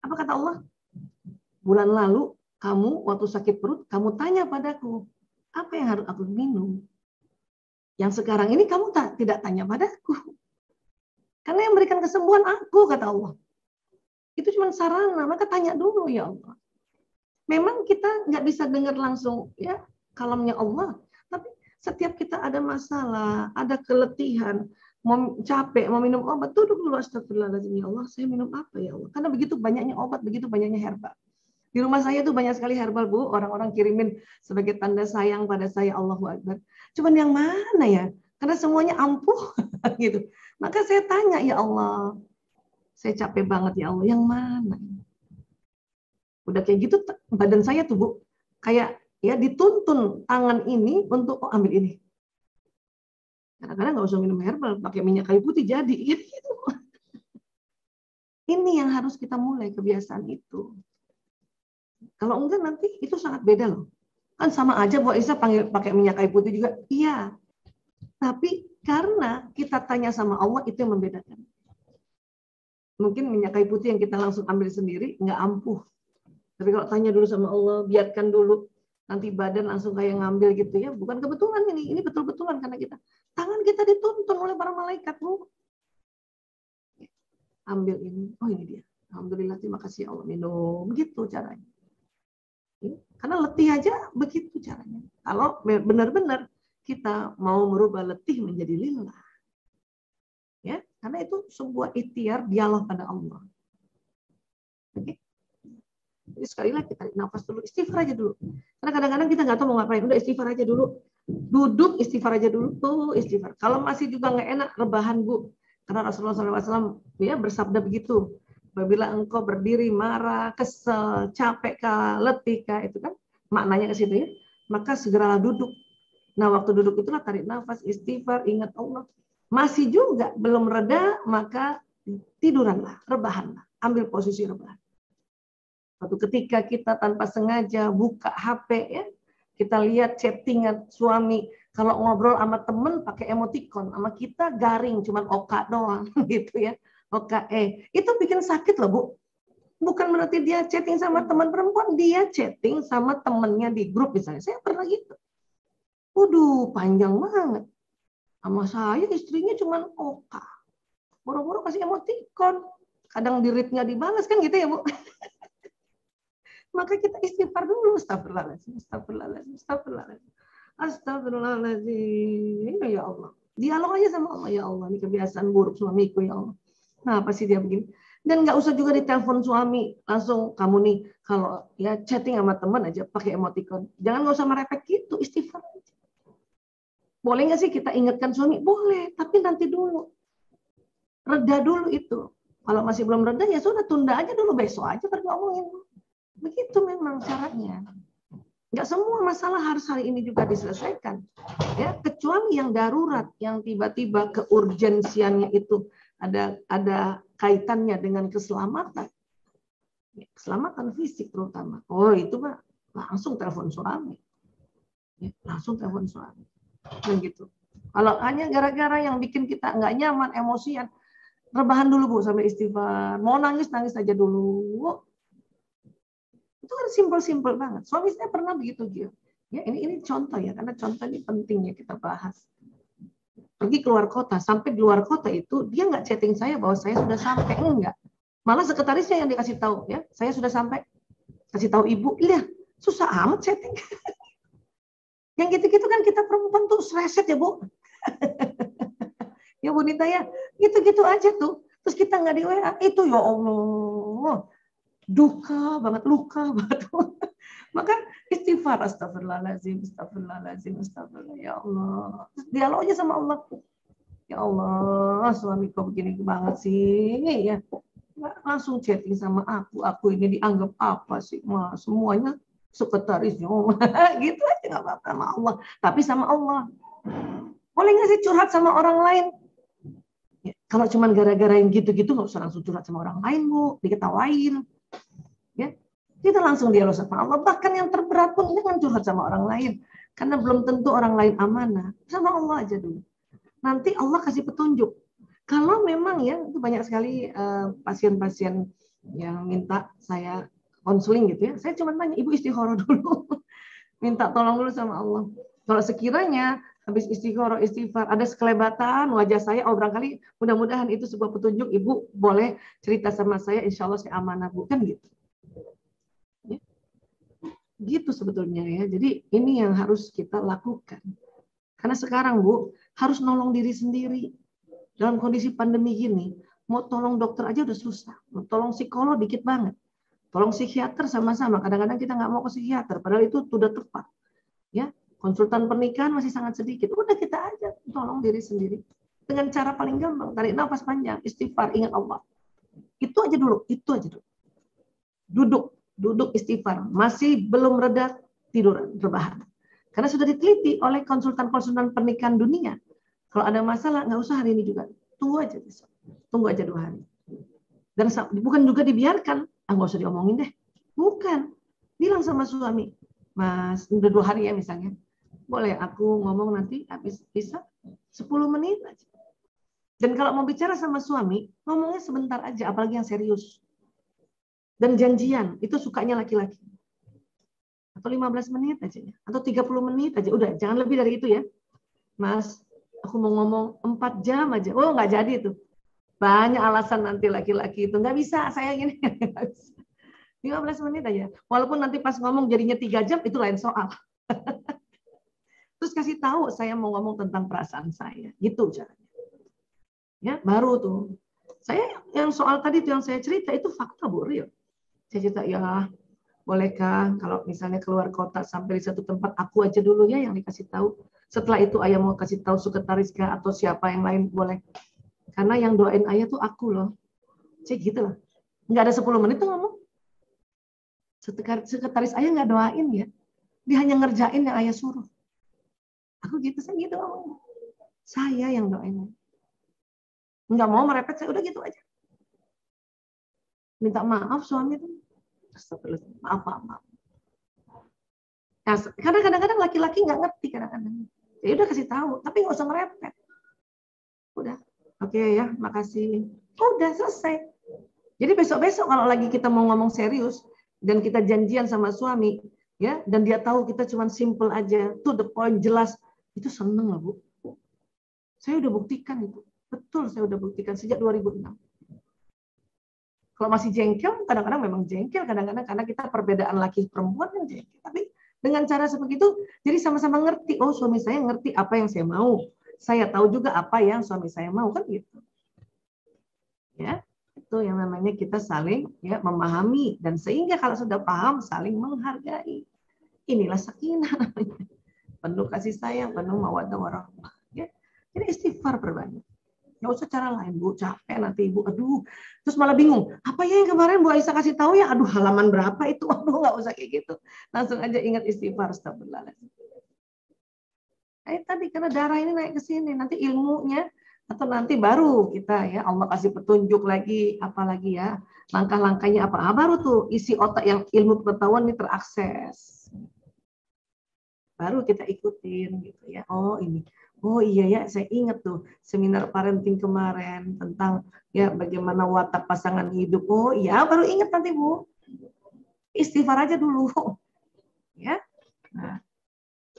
Apa kata Allah? Bulan lalu kamu waktu sakit perut, kamu tanya padaku, apa yang harus aku minum? Yang sekarang ini kamu tidak tanya padaku. Karena yang memberikan kesembuhan aku, kata Allah. Itu cuma sarana, maka tanya dulu ya Allah. Memang kita nggak bisa dengar langsung ya kalamnya Allah. Tapi setiap kita ada masalah, ada keletihan, mau capek, mau minum obat, duduk dulu, astagfirullahaladzim ya Allah, saya minum apa ya Allah? Karena begitu banyaknya obat, begitu banyaknya herbal. Di rumah saya tuh banyak sekali herbal, Bu. Orang-orang kirimin sebagai tanda sayang pada saya, Allahu Akbar. Cuman yang mana ya? Karena semuanya ampuh gitu. Maka saya tanya, ya Allah, saya capek banget ya Allah, yang mana? Udah kayak gitu badan saya tuh, Bu, kayak ya dituntun tangan ini untuk ambil ini. Kadang-kadang nggak usah minum herbal, pakai minyak kayu putih jadi. Gitu. Ini yang harus kita mulai kebiasaan itu. Kalau enggak nanti itu sangat beda loh. Kan sama aja Bu Aisyah pakai minyak kayu putih juga. Iya. Tapi karena kita tanya sama Allah itu yang membedakan. Mungkin minyak kayu putih yang kita langsung ambil sendiri nggak ampuh. Tapi kalau tanya dulu sama Allah, biarkan dulu. Nanti badan langsung kayak ngambil gitu ya. Bukan kebetulan ini betul-betulan karena kita. Tangan kita dituntun oleh para malaikat, Bu. Ambil ini. Oh ini dia. Alhamdulillah, terima kasih Allah. Minum. Begitu caranya. Karena letih aja begitu caranya. Kalau benar-benar kita mau merubah letih menjadi lillah. Ya, karena itu sebuah ikhtiar dialog pada Allah. Oke. Jadi sekali lagi kita nafas dulu, istighfar aja dulu. Karena kadang-kadang kita nggak tahu mau ngapain, udah istighfar aja dulu. Duduk istighfar aja dulu, tuh istighfar. Kalau masih juga nggak enak, rebahan, Bu. Karena Rasulullah SAW ya bersabda begitu. Apabila engkau berdiri marah, kesel, capek kah, letih kah, itu kan maknanya ke situ ya. Maka segeralah duduk. Nah, waktu duduk itulah tarik nafas, istighfar, ingat Allah. Masih juga belum reda, maka tiduranlah, rebahanlah, ambil posisi rebahan. Suatu ketika kita tanpa sengaja buka HP ya, kita lihat chattingan suami, kalau ngobrol sama temen pakai emoticon, sama kita garing, cuman oka doang gitu ya. OKE. Itu bikin sakit loh, Bu. Bukan berarti dia chatting sama teman perempuan, dia chatting sama temennya di grup misalnya. Saya pernah gitu. Waduh, panjang banget. Sama saya istrinya cuma oka. Boro-boro kasih emoticon. Kadang di read-nya dibalas kan gitu ya, Bu. Maka kita istighfar dulu. Astagfirullahaladzim, astagfirullahaladzim, astagfirullahaladzim. Astagfirullahaladzim. Ya Allah. Dialog aja sama Allah. Ya Allah, ini kebiasaan buruk suamiku ya Allah. Nah, apa sih dia begini? Dan nggak usah juga ditelepon suami langsung, kamu nih kalau ya chatting sama teman aja pakai emoticon. Jangan, nggak usah merepek gitu, istighfar. Boleh nggak sih kita ingatkan suami? Boleh, tapi nanti dulu. Reda dulu itu. Kalau masih belum reda ya sudah, tunda aja dulu, besok aja baru ngomongin. Begitu memang caranya. Nggak semua masalah harus hari ini juga diselesaikan. Ya, kecuali yang darurat, yang tiba-tiba keurgensiannya itu ada kaitannya dengan keselamatan. Keselamatan fisik terutama. Oh, itu mah langsung telepon suami. Ya, langsung telepon suami. Dan gitu. Kalau hanya gara-gara yang bikin kita nggak nyaman, emosian, rebahan dulu Bu sampai istighfar. Mau nangis aja dulu. Itu kan simpel-simpel banget. Suami saya pernah begitu, Gil. Ya, ini contoh ya, karena contoh ini pentingnya kita bahas. Pergi keluar kota, sampai di luar kota itu dia nggak chatting saya bahwa saya sudah sampai, enggak. Malah sekretarisnya yang dikasih tahu, ya, saya sudah sampai. Kasih tahu ibu, lihat, susah amat chatting. Yang gitu-gitu kan kita perempuan tuh reset ya Bu. Ya Bu Nita ya, gitu-gitu aja tuh. Terus kita nggak di WA, itu ya Allah. Duka banget, luka banget. Maka istighfar, astagfirullahaladzim, astagfirullahaladzim, astagfirullah, ya Allah. Dialog aja sama Allah. Ya Allah, suami kau begini banget sih. Ya, langsung chatting sama aku ini dianggap apa sih? Mas, semuanya sekretarisnya. Gitu aja nggak apa-apa sama Allah. Tapi sama Allah. Boleh nggak sih curhat sama orang lain? Ya, kalau cuma gara-gara yang gitu-gitu nggak usah langsung curhat sama orang lain, Bu. Diketawain. Ya, kita langsung dialog sama Allah. Bahkan yang terberat pun jangan curhat sama orang lain, karena belum tentu orang lain amanah. Sama Allah aja dulu. Nanti Allah kasih petunjuk. Kalau memang ya, itu banyak sekali pasien-pasien yang minta saya konseling gitu ya. Saya cuma tanya, Ibu istikharah dulu. Minta tolong dulu sama Allah. Kalau sekiranya habis istikharah, istighfar, ada sekelebatan wajah saya, oh barangkali mudah-mudahan itu sebuah petunjuk, Ibu boleh cerita sama saya, insya Allah saya amanah, Bu. Kan gitu. Gitu sebetulnya ya. Jadi ini yang harus kita lakukan. Karena sekarang Bu, harus nolong diri sendiri. Dalam kondisi pandemi gini, mau tolong dokter aja udah susah. Mau tolong psikolog dikit banget. Tolong psikiater sama-sama. Kadang-kadang kita nggak mau ke psikiater, padahal itu sudah tepat. Ya, konsultan pernikahan masih sangat sedikit. Udah kita aja tolong diri sendiri. Dengan cara paling gampang, tarik nafas panjang, istighfar, ingat Allah. Itu aja dulu, itu aja dulu. Duduk istighfar, masih belum reda, tidur rebahan. Karena sudah diteliti oleh konsultan-konsultan pernikahan dunia, kalau ada masalah nggak usah hari ini juga, tunggu aja besok, tunggu aja 2 hari. Dan bukan juga dibiarkan, nggak usah diomongin deh, bukan, bilang sama suami, Mas, udah 2 hari ya misalnya, boleh aku ngomong nanti habis bisa 10 menit aja. Dan kalau mau bicara sama suami, ngomongnya sebentar aja, apalagi yang serius. Dan janjian, itu sukanya laki-laki. Atau 15 menit aja ya. Atau 30 menit aja. Udah, jangan lebih dari itu ya. Mas, aku mau ngomong 4 jam aja. Oh, nggak jadi itu. Banyak alasan nanti laki-laki itu. Nggak bisa, saya gini. 15 menit aja. Walaupun nanti pas ngomong jadinya 3 jam, itu lain soal. Terus kasih tahu, saya mau ngomong tentang perasaan saya. Gitu caranya. Ya, baru tuh. Saya yang soal tadi itu yang saya cerita, itu fakta, Bu, real. Saya cerita, ya bolehkah kalau misalnya keluar kota sampai di satu tempat, aku aja dulu ya yang dikasih tahu. Setelah itu ayah mau kasih tahu sekretaris kah atau siapa yang lain boleh. Karena yang doain ayah tuh aku loh. Saya gitu lah. Nggak ada 10 menit tuh ngomong. Sekretaris ayah nggak doain ya. Dia hanya ngerjain yang ayah suruh. Aku gitu, saya gitu ngomong. Saya yang doain. Nggak mau merepet, saya udah gitu aja. Minta maaf suami tuh. Maaf. Nah, karena kadang-kadang laki-laki nggak ngerti kadang-kadang. Ya udah kasih tahu, tapi nggak usah merepet. Udah, oke ya, makasih. Udah selesai. Jadi besok-besok kalau lagi kita mau ngomong serius dan kita janjian sama suami, ya, dan dia tahu kita cuma simple aja, to the point, jelas, itu seneng lah Bu. Saya udah buktikan itu, betul saya udah buktikan sejak 2006. Kalau masih jengkel, kadang-kadang memang jengkel, kadang-kadang karena kita perbedaan laki perempuan kan jengkel. Tapi dengan cara seperti itu, jadi sama-sama ngerti. Oh, suami saya ngerti apa yang saya mau. Saya tahu juga apa yang suami saya mau, kan gitu. Ya. Itu yang namanya kita saling ya memahami, dan sehingga kalau sudah paham saling menghargai. Inilah sakinah namanya. Penuh kasih sayang, penuh mawaddah warahmah. Ya. Jadi istighfar perbanyak. Nggak usah cara lain, Bu. Capek nanti Ibu. Aduh. Terus malah bingung. Apa ya yang kemarin Bu Aisyah kasih tahu ya? Aduh, halaman berapa itu? Aduh, nggak usah kayak gitu. Langsung aja ingat istighfar. Astagfirullahaladzim. Tadi karena darah ini naik ke sini. Nanti ilmunya, atau nanti baru kita ya Allah kasih petunjuk lagi, apalagi ya. Langkah-langkahnya apa? Baru tuh isi otak yang ilmu pengetahuan ini terakses. Baru kita ikutin gitu ya. Oh ini. Oh iya ya, saya ingat tuh seminar parenting kemarin tentang ya bagaimana watak pasangan hidup. Oh iya, baru ingat nanti Bu. Istighfar aja dulu. Ya. Nah.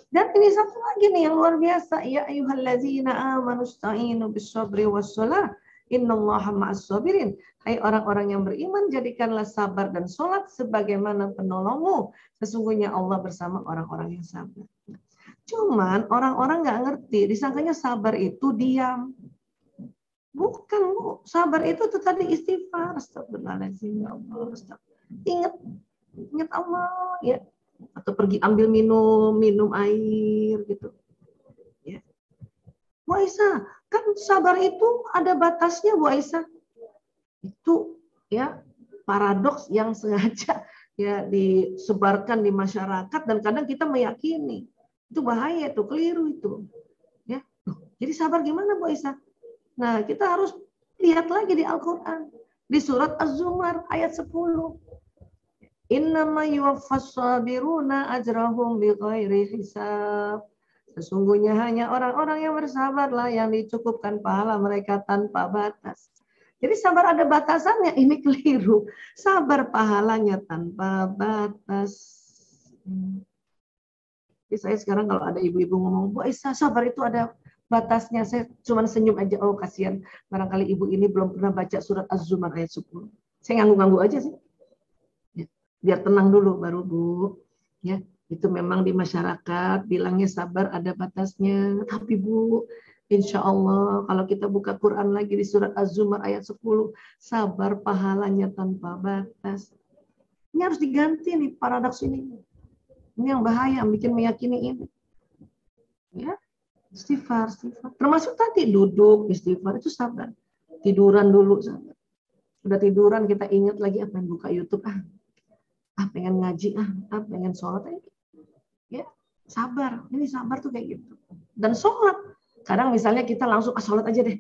Dan ini satu lagi nih yang luar biasa. Ya ayyuhallazina amanu ista'inu bis-sabri was-shalah. Innallaha ma'as-sabirin. Hai orang-orang yang beriman, jadikanlah sabar dan sholat sebagaimana penolongmu. Sesungguhnya Allah bersama orang-orang yang sabar. Cuman orang-orang nggak ngerti, disangkanya sabar itu diam. Bukan, Bu. Sabar itu tuh tadi istighfar. Astagfirullahaladzim, ya Allah. Ingat Allah, ya. Atau pergi ambil minum air gitu. Ya. Bu Aisyah, kan sabar itu ada batasnya, Bu Aisyah. Itu ya paradoks yang sengaja ya disebarkan di masyarakat, dan kadang kita meyakini. Itu bahaya, itu keliru itu. Ya. Jadi sabar gimana Bu Aisyah? Nah, kita harus lihat lagi di Al-Qur'an. Di surat Az-Zumar ayat 10. Innama yuwaffas sabiruna ajrahum bighairi hisab. Sesungguhnya hanya orang-orang yang bersabarlah yang dicukupkan pahala mereka tanpa batas. Jadi sabar ada batasannya, ini keliru. Sabar pahalanya tanpa batas. Jadi saya sekarang kalau ada ibu-ibu ngomong, Bu Aisyah, sabar itu ada batasnya. Saya cuma senyum aja, oh kasihan. Barangkali ibu ini belum pernah baca surat Az-Zumar ayat 10. Saya ngangguk-ngangguk aja sih. Ya, biar tenang dulu baru Bu. Ya, itu memang di masyarakat bilangnya sabar ada batasnya. Tapi Bu, insya Allah kalau kita buka Quran lagi di surat Az-Zumar ayat 10, sabar pahalanya tanpa batas. Ini harus diganti nih paradoks ini. Ini yang bahaya, bikin meyakini ini. Ya, istighfar. Termasuk tadi duduk, istighfar itu sabar. Tiduran dulu sabar. Udah tiduran kita ingat lagi apa yang buka YouTube pengen ngaji pengen sholat ya sabar. Ini sabar tuh kayak gitu. Dan sholat. Kadang misalnya kita langsung sholat aja deh.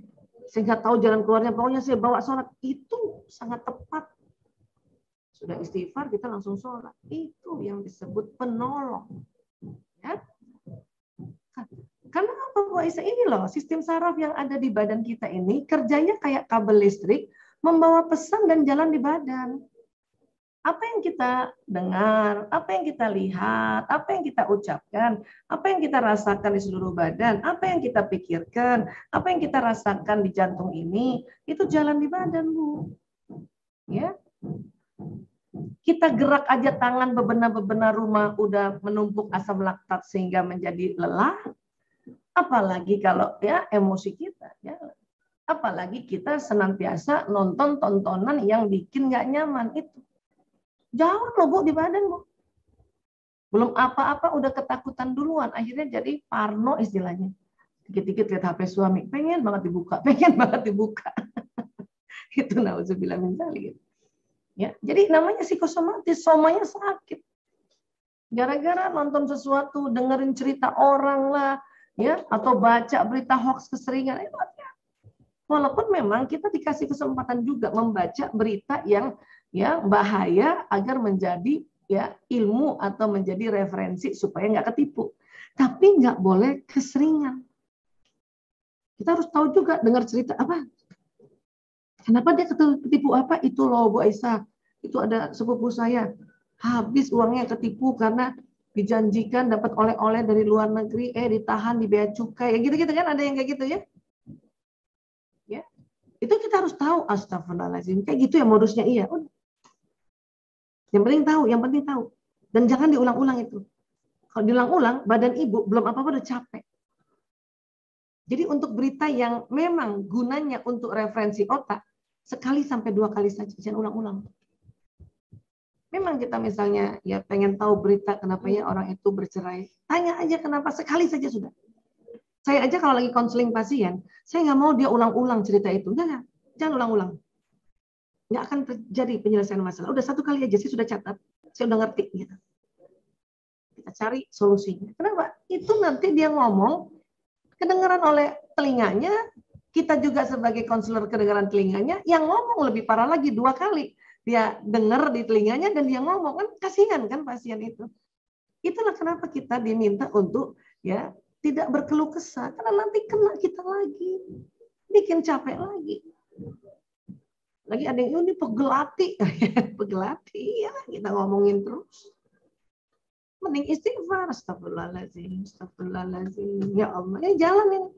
Saya nggak tahu jalan keluarnya, pokoknya saya bawa sholat. Itu sangat tepat. Sudah istighfar, kita langsung sholat. Itu yang disebut penolong. Ya? Karena apa Bu Aisyah? Ini loh, sistem saraf yang ada di badan kita ini, kerjanya kayak kabel listrik, membawa pesan dan jalan di badan. Apa yang kita dengar, apa yang kita lihat, apa yang kita ucapkan, apa yang kita rasakan di seluruh badan, apa yang kita pikirkan, apa yang kita rasakan di jantung ini, itu jalan di badan, Bu. Ya. Kita gerak aja tangan bebenah-bebenah rumah udah menumpuk asam laktat sehingga menjadi lelah. Apalagi kalau ya emosi kita, ya. Apalagi kita senantiasa nonton tontonan yang bikin nggak nyaman itu. Jauh loh Bu di badan Bu. Belum apa-apa udah ketakutan duluan. Akhirnya jadi parno istilahnya. Dikit-dikit lihat HP suami, pengen banget dibuka. Itu nauzubillah min dzalik. Ya, jadi namanya psikosomatis, somanya sakit. Gara-gara nonton sesuatu, dengerin cerita orang lah, ya, atau baca berita hoax keseringan. Walaupun memang kita dikasih kesempatan juga membaca berita yang ya bahaya agar menjadi ya ilmu atau menjadi referensi supaya nggak ketipu. Tapi nggak boleh keseringan. Kita harus tahu juga dengar cerita apa. Kenapa dia ketipu apa? Itu loh Bu Aisyah. Itu ada sepupu saya. Habis uangnya ketipu karena dijanjikan dapat oleh-oleh dari luar negeri, ditahan di bea cukai. Ya gitu-gitu kan, ada yang kayak gitu ya. Ya. Itu kita harus tahu, astagfirullahaladzim. Kayak gitu ya modusnya, iya. Yang penting tahu. Dan jangan diulang-ulang itu. Kalau diulang-ulang, badan ibu belum apa-apa udah capek. Jadi untuk berita yang memang gunanya untuk referensi otak, sekali sampai 2 kali saja, jangan ulang-ulang. Memang kita misalnya ya pengen tahu berita kenapa ya orang itu bercerai, tanya aja kenapa, sekali saja sudah. Saya aja kalau lagi konseling pasien, saya nggak mau dia ulang-ulang cerita itu. Jangan ulang-ulang. Nggak akan terjadi penyelesaian masalah. Udah 1 kali aja, saya sudah catat, saya udah ngerti. Gitu. Kita cari solusinya. Kenapa? Itu nanti dia ngomong, kedengaran oleh telinganya, kita juga sebagai konselor kedengaran telinganya, yang ngomong lebih parah lagi 2 kali. Dia dengar di telinganya dan dia ngomong, kan kasihan kan pasien itu. Itulah kenapa kita diminta untuk ya tidak berkeluh kesah, karena nanti kena kita lagi, bikin capek lagi. Lagi ada yang ini pegelati, pegelati ya kita ngomongin terus. Mending istighfar, astagfirullahaladzim, astagfirullahaladzim. Ya Allah, ya jalan ini.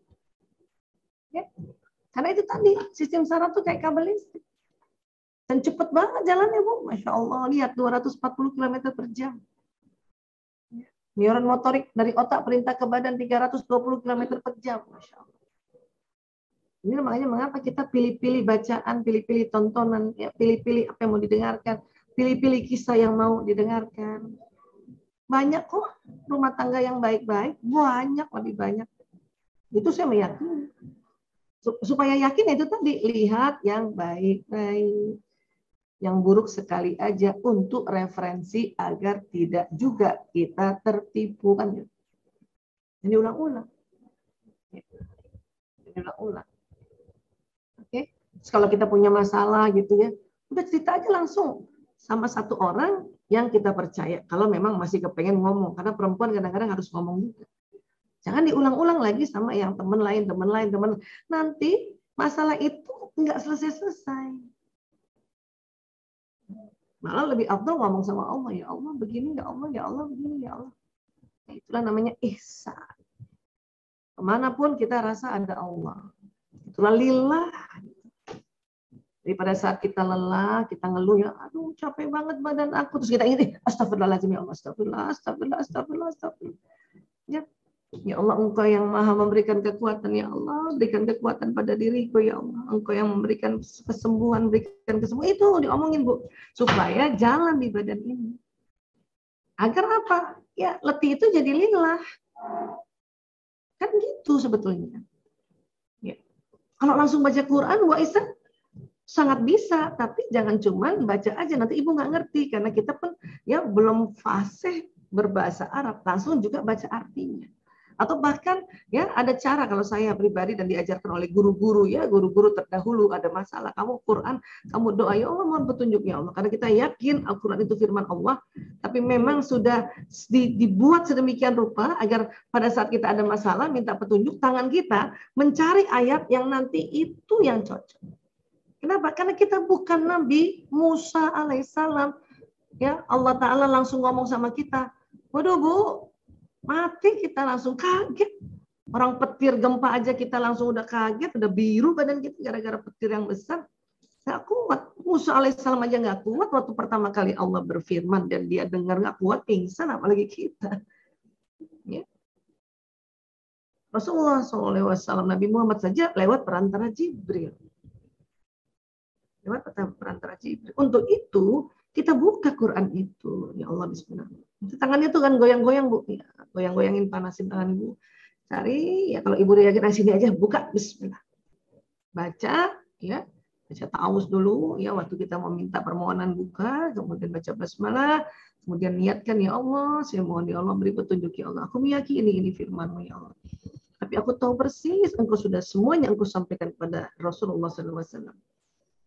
Ya. Karena itu tadi sistem saraf tuh kayak kabel listrik. Dan cepet banget jalannya, Bu. Masya Allah, lihat 240 km per jam. Neuron motorik dari otak perintah ke badan 320 km per jam. Masya Allah. Ini makanya mengapa kita pilih-pilih bacaan, pilih-pilih tontonan, ya, pilih-pilih apa yang mau didengarkan, pilih-pilih kisah yang mau didengarkan. Banyak kok rumah tangga yang baik-baik, banyak, lebih banyak. Itu saya meyakini. Supaya yakin itu tadi, lihat yang baik-baik. Yang buruk sekali aja untuk referensi agar tidak juga kita tertipu kan. Jadi ulang-ulang. Jadi ulang-ulang. Oke. Terus kalau kita punya masalah gitu ya, udah cerita aja langsung sama satu orang yang kita percaya. Kalau memang masih kepengen ngomong, karena perempuan kadang-kadang harus ngomong juga. Jangan diulang-ulang lagi sama yang teman lain. Nanti masalah itu nggak selesai-selesai. Malah lebih afdal ngomong sama Allah, ya Allah begini, ya Allah, ya Allah begini, ya Allah. Nah, itulah namanya ihsan. Kemanapun kita rasa ada Allah. Itulah lillah. Jadi pada saat kita lelah, kita ngeluh ya, aduh capek banget badan aku. Terus kita ingin, astagfirullahaladzim ya Allah, astagfirullah. Ya Allah, Engkau yang maha memberikan kekuatan, ya Allah, berikan kekuatan pada diriku, ya Allah. Engkau yang memberikan kesembuhan, berikan kesembuhan. Itu diomongin, Bu. Supaya jalan di badan ini. Agar apa? Ya, letih itu jadi lillah. Kan gitu sebetulnya. Ya. Kalau langsung baca Quran, Waisan sangat bisa, tapi jangan cuma baca aja. Nanti Ibu nggak ngerti, karena kita pun ya belum fasih berbahasa Arab. Langsung juga baca artinya. Atau bahkan ya ada cara, kalau saya pribadi dan diajarkan oleh guru-guru ya, guru-guru terdahulu, ada masalah kamu Quran, kamu doa ya Allah mohon petunjuk ya Allah, karena kita yakin Al-Quran itu firman Allah, tapi memang sudah dibuat sedemikian rupa agar pada saat kita ada masalah minta petunjuk, tangan kita mencari ayat yang nanti itu yang cocok. Kenapa? Karena kita bukan Nabi Musa alaihissalam, ya Allah Ta'ala langsung ngomong sama kita, waduh Bu, mati kita langsung kaget. Orang petir gempa aja kita langsung udah kaget, udah biru badan kita gara-gara petir yang besar. Nggak kuat. Musa alaihissalam aja nggak kuat waktu pertama kali Allah berfirman dan dia dengar nggak kuat, pingsan, apalagi kita. Ya. Rasulullah SAW, Nabi Muhammad saja lewat perantara Jibril. Lewat perantara Jibril. Untuk itu kita buka Quran itu, ya Allah bismillah. Tangannya tuh kan goyang-goyang Bu, ya, goyang-goyangin, panasin tangan Ibu. Cari ya, kalau Ibu yakin sini aja buka bismillah. Baca ya, baca ta'awuz dulu ya waktu kita mau minta permohonan buka, kemudian baca basmalah, kemudian niatkan ya Allah, saya mohon ya Allah beri petunjuk ya Allah. Aku meyakini ini firman-Mu ya Allah. Tapi aku tahu persis Engkau sudah semuanya Engkau sampaikan kepada Rasulullah SAW.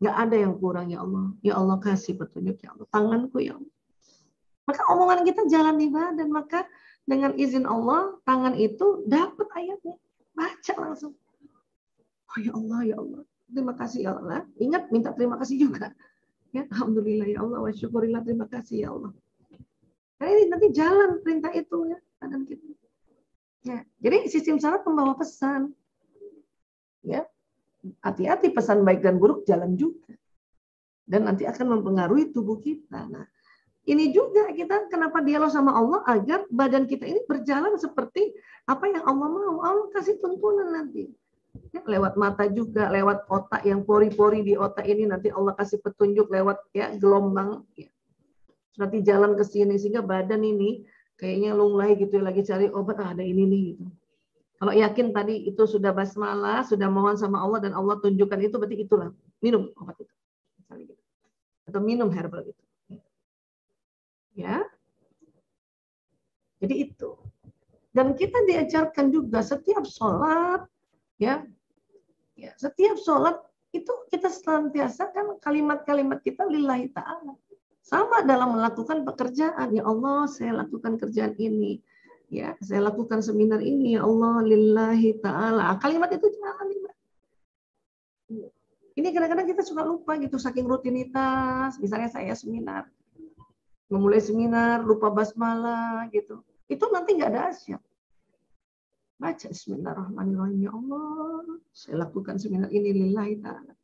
Nggak ada yang kurang ya Allah. Ya Allah kasih petunjuk ya Allah. Tanganku ya Allah. Maka omongan kita jalan di badan. Maka dengan izin Allah, tangan itu dapat ayatnya. Baca langsung. Oh ya Allah, ya Allah. Terima kasih ya Allah. Ingat, minta terima kasih juga. Ya, alhamdulillah ya Allah. Wa syukurillah, terima kasih ya Allah. Nah ini nanti jalan perintah itu ya. Tangan kita. Ya. Jadi sistem saraf membawa pesan. Ya. Hati-hati, pesan baik dan buruk jalan juga. Dan nanti akan mempengaruhi tubuh kita. Nah, ini juga kita kenapa dialog sama Allah agar badan kita ini berjalan seperti apa yang Allah mau. Allah kasih tuntunan nanti. Ya, lewat mata juga, lewat otak yang pori-pori di otak ini nanti Allah kasih petunjuk lewat ya gelombang. Ya. Nanti jalan ke sini sehingga badan ini kayaknya lunglai gitu ya, lagi cari obat, ada ini nih gitu. Kalau yakin tadi itu sudah basmalah, sudah mohon sama Allah dan Allah tunjukkan itu, berarti itulah minum obat itu. Misalnya gitu. Atau minum herbal itu. Ya. Jadi itu. Dan kita diajarkan juga setiap sholat, ya, setiap sholat itu kita senantiasa kan kalimat-kalimat kita lillahi ta'ala. Sama dalam melakukan pekerjaan. Ya Allah, saya lakukan kerjaan ini. Ya, saya lakukan seminar ini. Ya Allah, lillahi ta'ala. Kalimat itu jangan. Ini kadang-kadang kita suka lupa gitu, saking rutinitas. Misalnya saya seminar. Memulai seminar, lupa basmalah gitu. Itu nanti nggak ada asyik. Baca Bismillahirrahmanirrahim. Ya Allah, saya lakukan seminar ini lillahi ta'ala.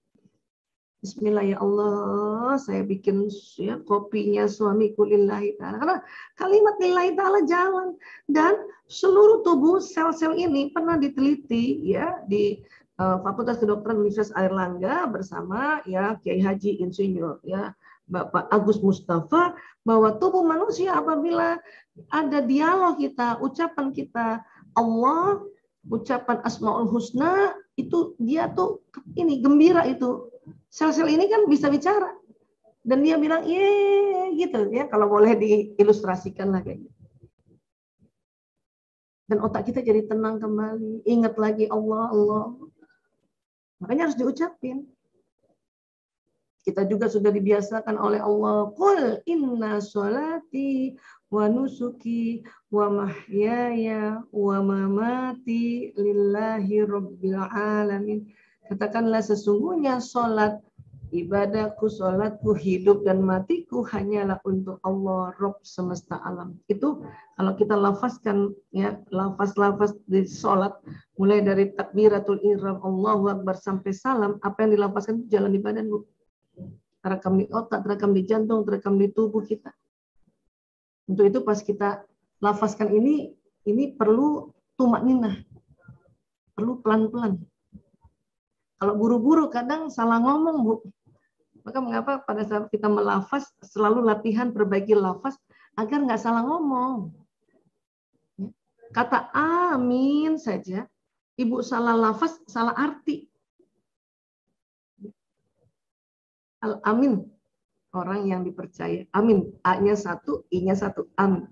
Bismillah ya Allah, saya bikin ya kopinya suamiku lillahi ta'ala. Karena kalimat lillahi ta'ala jalan. Dan seluruh tubuh sel-sel ini pernah diteliti ya di Fakultas Kedokteran Universitas Airlangga bersama ya Kiai Haji Insinyur ya Bapak Agus Mustafa, bahwa tubuh manusia apabila ada dialog kita, ucapan kita Allah, ucapan Asmaul Husna, itu dia tuh ini gembira itu. Sel-sel ini kan bisa bicara. Dan dia bilang, ye gitu ya, kalau boleh diilustrasikan lah kayak gitu. Dan otak kita jadi tenang kembali, ingat lagi Allah, Allah. Makanya harus diucapin. Kita juga sudah dibiasakan oleh Allah, qul inna sholati wa nusuki wa mahyaya wa mamati lillahi rabbil alamin. Katakanlah sesungguhnya sholat, ibadahku, sholatku, hidup dan matiku hanyalah untuk Allah, Rabb semesta alam. Itu kalau kita lafazkan ya, lafaz-lafaz di sholat, mulai dari takbiratul ihram, Allahu Akbar sampai salam, apa yang dilafazkan itu jalan di badan, Bu. Terekam di otak, terekam di jantung, terekam di tubuh kita. Untuk itu pas kita lafazkan ini perlu tumakninah, perlu pelan-pelan. Kalau buru-buru kadang salah ngomong, Bu. Maka mengapa pada saat kita melafaz selalu latihan perbaiki lafaz agar nggak salah ngomong. Kata amin saja, Ibu salah lafaz, salah arti. Al-amin, orang yang dipercaya. Amin, A-nya satu, I-nya satu, amin.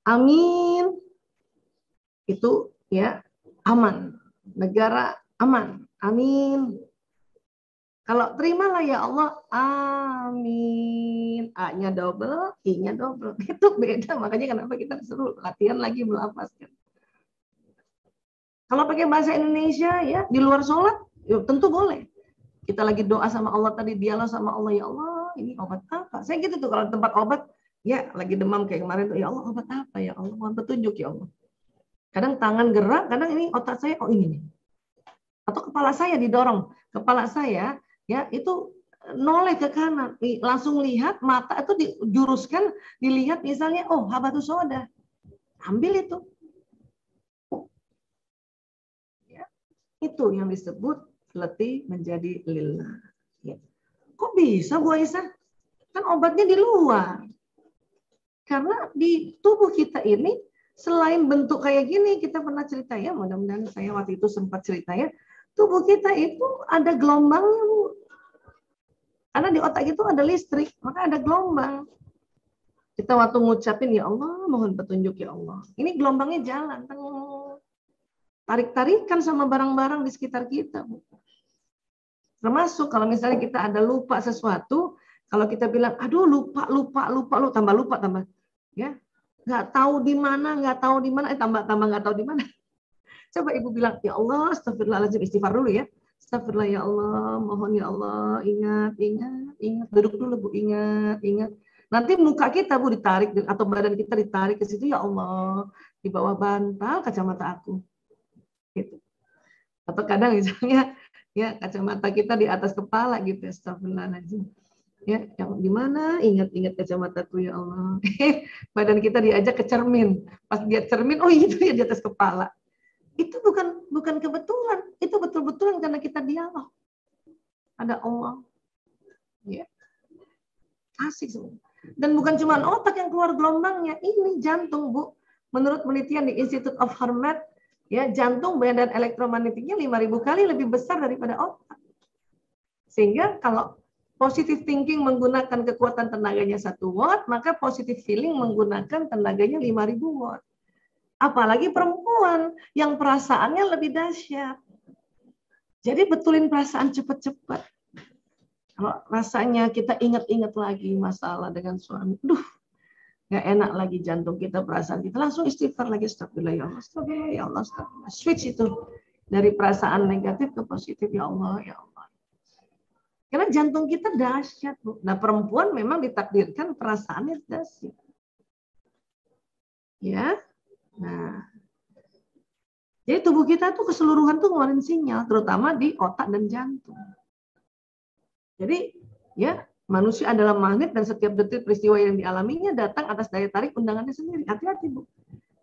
Amin, itu ya aman. Negara aman, amin. Kalau terimalah ya Allah, amin. A-nya double, I-nya double. Itu beda, makanya kenapa kita suruh latihan lagi melafazkan. Kalau pakai bahasa Indonesia ya, di luar sholat, ya, tentu boleh. Kita lagi doa sama Allah tadi, dialog sama Allah, ya Allah, ini obat apa? Saya gitu tuh kalau di tempat obat, ya lagi demam kayak kemarin tuh, ya Allah obat apa ya Allah, mohon petunjuk ya Allah. Kadang tangan gerak, kadang ini otak saya, oh ini nih. Atau kepala saya didorong, kepala saya ya itu noleh ke kanan, langsung lihat mata itu dijuruskan, dilihat misalnya, oh habatus soda, ambil itu. Ya, itu yang disebut letih menjadi lillah. Ya. Kok bisa Bu Aisyah? Kan obatnya di luar. Karena di tubuh kita ini selain bentuk kayak gini, kita pernah cerita ya, mudah-mudahan saya waktu itu sempat cerita ya, tubuh kita itu ada gelombangnya Bu. Karena di otak itu ada listrik, maka ada gelombang. Kita waktu ngucapin ya Allah, mohon petunjuk ya Allah. Ini gelombangnya jalan, tarik-tarikan sama barang-barang di sekitar kita, Bu. Termasuk kalau misalnya kita ada lupa sesuatu, kalau kita bilang, aduh lupa, tambah lupa, ya, nggak tahu di mana, tambah nggak tahu di mana. Coba Ibu bilang, ya Allah, astagfirullahaladzim, istighfar dulu ya. Astagfirullah ya Allah, mohon ya Allah, ingat, duduk dulu Bu, ingat. Nanti muka kita Bu ditarik, atau badan kita ditarik ke situ, ya Allah, di bawah bantal kacamata aku. Gitu. Atau kadang misalnya, ya kacamata kita di atas kepala gitu, astagfirullahaladzim. Ya, yang di mana? Ingat kacamataku ya Allah. Badan kita diajak ke cermin. Pas dia cermin, oh itu ya di atas kepala. Itu bukan kebetulan, itu betul-betulan karena kita dialog. Ada Allah. Ya. Asik semua. Dan bukan cuma otak yang keluar gelombangnya, ini jantung, Bu. Menurut penelitian di Institute of Harvard, ya, jantung badan elektromagnetiknya 5.000 kali lebih besar daripada otak. Sehingga kalau positive thinking menggunakan kekuatan tenaganya 1 watt, maka positive feeling menggunakan tenaganya 5.000 watt. Apalagi perempuan yang perasaannya lebih dahsyat. Jadi betulin perasaan cepat-cepat. Kalau rasanya kita ingat-ingat lagi masalah dengan suami, nggak enak lagi jantung kita, perasaan kita, langsung istighfar lagi, astagfirullah ya Allah, astagfirullah ya Allah, astagfirullah. Switch itu dari perasaan negatif ke positif, ya Allah, ya Allah. Karena jantung kita dahsyat, Bu. Nah, perempuan memang ditakdirkan perasaannya dahsyat. Ya. Nah. Jadi tubuh kita tuh keseluruhan tuh ngeluarin sinyal, terutama di otak dan jantung. Jadi, ya, manusia adalah magnet dan setiap detik peristiwa yang dialaminya datang atas daya tarik undangannya sendiri. Hati-hati, Bu.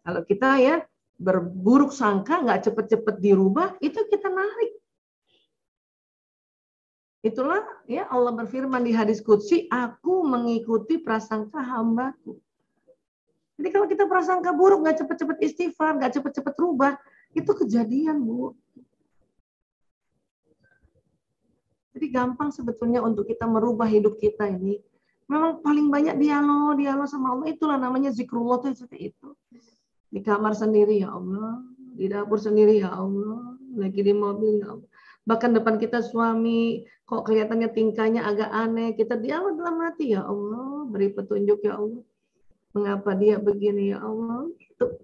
Kalau kita ya berburuk sangka, nggak cepet-cepet dirubah, itu kita narik. Itulah ya Allah berfirman di hadis qudsi, aku mengikuti prasangka hambaku. Jadi kalau kita prasangka buruk, nggak cepet-cepet istighfar, nggak cepet-cepet rubah, itu kejadian, Bu. Jadi gampang sebetulnya untuk kita merubah hidup kita ini. Memang paling banyak dialog sama Allah. Itulah namanya zikrullah itu seperti itu. Di kamar sendiri ya Allah, di dapur sendiri ya Allah, lagi di mobil ya Allah. Bahkan depan kita suami, kok kelihatannya tingkahnya agak aneh, kita dialog dalam hati ya Allah, beri petunjuk ya Allah. Mengapa dia begini ya Allah? Itu.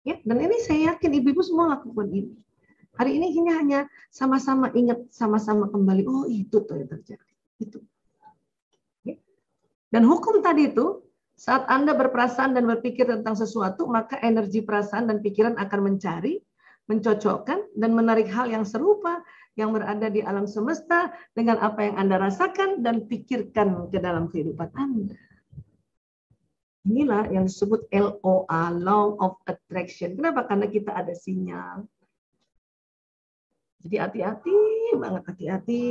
Ya, dan ini saya yakin ibu-ibu semua lakukan ini. Hari ini hanya sama-sama ingat, sama-sama kembali. Oh, itu tuh yang terjadi. Itu. Dan hukum tadi itu, saat Anda berperasaan dan berpikir tentang sesuatu, maka energi perasaan dan pikiran akan mencari, mencocokkan, dan menarik hal yang serupa yang berada di alam semesta dengan apa yang Anda rasakan dan pikirkan ke dalam kehidupan Anda. Inilah yang disebut LOA, Law of Attraction. Kenapa? Karena kita ada sinyal. Jadi hati-hati banget, hati-hati.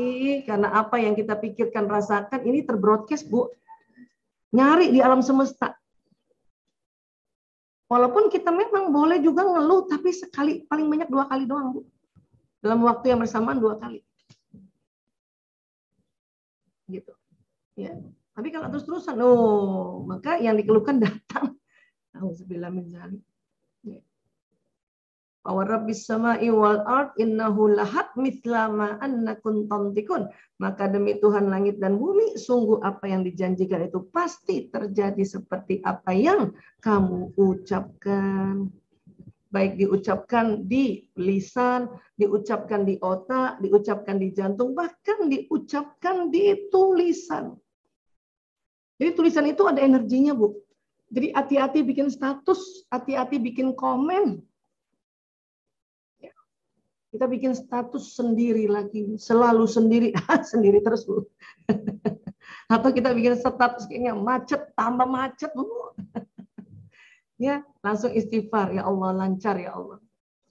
Karena apa yang kita pikirkan, rasakan, ini terbroadcast, Bu. Nyari di alam semesta. Walaupun kita memang boleh juga ngeluh, tapi sekali, paling banyak 2 kali doang, Bu. Dalam waktu yang bersamaan 2 kali. Gitu. Ya. Tapi kalau terus-terusan, maka yang dikeluhkan datang. Auzubillah min dzalik. Wa rabbis sama'i wal ard innahu lahat mithla ma annakum tantikun. Maka demi Tuhan langit dan bumi, sungguh apa yang dijanjikan itu pasti terjadi seperti apa yang kamu ucapkan. Baik diucapkan di lisan, diucapkan di otak, diucapkan di jantung, bahkan diucapkan di tulisan. Jadi tulisan itu ada energinya, Bu. Jadi hati-hati bikin status, hati-hati bikin komen. Kita bikin status sendiri lagi, selalu sendiri, sendiri terus, Bu. Atau kita bikin status kayaknya macet, tambah macet, Bu. Ya, langsung istighfar, ya Allah lancar ya Allah.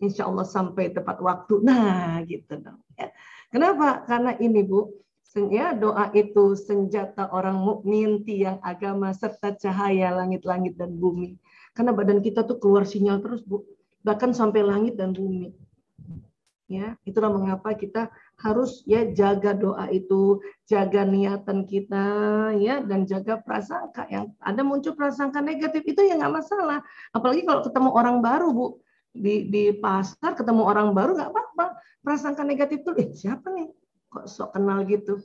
Insya Allah sampai tepat waktu. Nah, gitu dong. Ya. Kenapa? Karena ini, Bu, ya, doa itu senjata orang mukmin, tiang agama serta cahaya langit-langit dan bumi. Karena badan kita tuh keluar sinyal terus, Bu. Bahkan sampai langit dan bumi. Ya, itulah mengapa kita harus ya jaga doa itu, jaga niatan kita ya, dan jaga prasangka. Yang ada muncul prasangka negatif itu ya nggak masalah. Apalagi kalau ketemu orang baru, Bu, di pasar ketemu orang baru nggak apa-apa. Prasangka negatif tuh, siapa nih? Kok sok kenal gitu?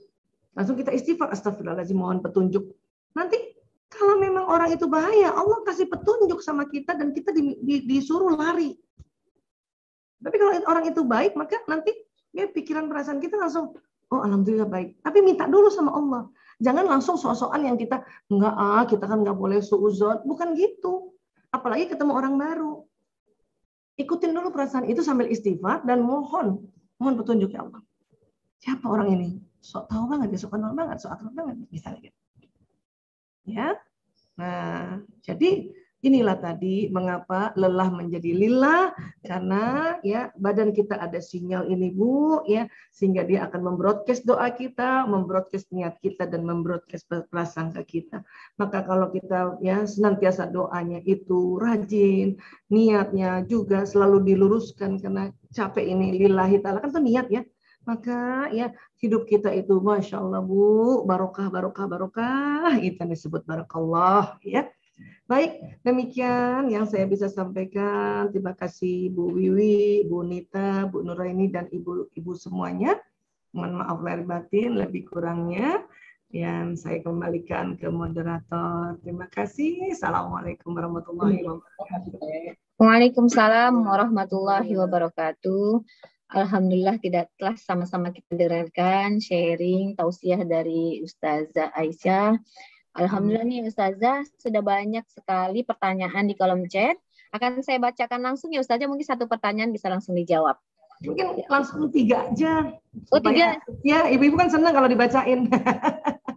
Langsung kita istighfar, astagfirullahaladzim, mohon petunjuk. Nanti kalau memang orang itu bahaya, Allah kasih petunjuk sama kita dan kita disuruh lari. Tapi kalau orang itu baik, maka nanti ya pikiran perasaan kita langsung, oh alhamdulillah baik. Tapi minta dulu sama Allah. Jangan langsung sok-sokan yang kita, kita kan nggak boleh suuzon. Bukan gitu. Apalagi ketemu orang baru. Ikutin dulu perasaan itu sambil istighfar dan mohon petunjuk ya Allah. Siapa orang ini? Sok tahu banget, sok kenal banget, sok akrab banget. Misalnya gitu. Ya. Nah, jadi Inilah tadi mengapa lelah menjadi lillah, karena ya badan kita ada sinyal ini Bu ya, sehingga dia akan membroadcast doa kita, membroadcast niat kita dan membroadcast prasangka kita. Maka kalau kita ya senantiasa doanya itu rajin, niatnya juga selalu diluruskan karena capek ini lillahi ta'ala kan itu niat ya. Maka ya hidup kita itu Masya Allah Bu, barokah, barokah, barokah, itu yang disebut barakallah ya. Baik, demikian yang saya bisa sampaikan. Terima kasih Bu Wiwi, Bu Nita, Bu Nuraini, dan ibu-ibu semuanya. Mohon maaf lahir batin, lebih kurangnya. Yang saya kembalikan ke moderator. Terima kasih. Assalamualaikum warahmatullahi wabarakatuh. Waalaikumsalam warahmatullahi wabarakatuh. Alhamdulillah telah sama-sama kita dengarkan sharing tausiah dari Ustazah Aisyah. Alhamdulillah nih Ustazah, sudah banyak sekali pertanyaan di kolom chat. Akan saya bacakan langsung ya Ustazah, mungkin satu pertanyaan bisa langsung dijawab. Mungkin langsung 3 aja. Oh 3? Ya, ibu-ibu kan senang kalau dibacain.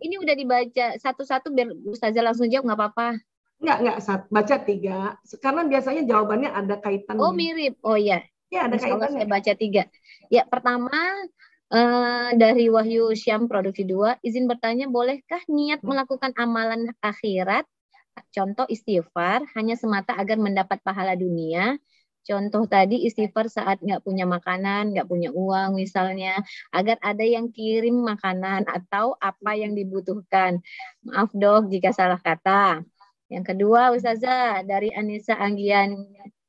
Ini udah dibaca satu-satu biar Ustazah langsung jawab, nggak apa-apa? Enggak, baca 3. Karena biasanya jawabannya ada kaitannya. Oh mirip, oh iya. Ya, ada Insya Allah kaitannya. saya baca 3. Ya, pertama dari Wahyu Syam Produksi 2, izin bertanya, bolehkah niat melakukan amalan akhirat, contoh istighfar, hanya semata agar mendapat pahala dunia? Contoh tadi istighfar saat nggak punya makanan, nggak punya uang misalnya, agar ada yang kirim makanan atau apa yang dibutuhkan. Maaf dok jika salah kata. Yang kedua, Ustazah, dari Anissa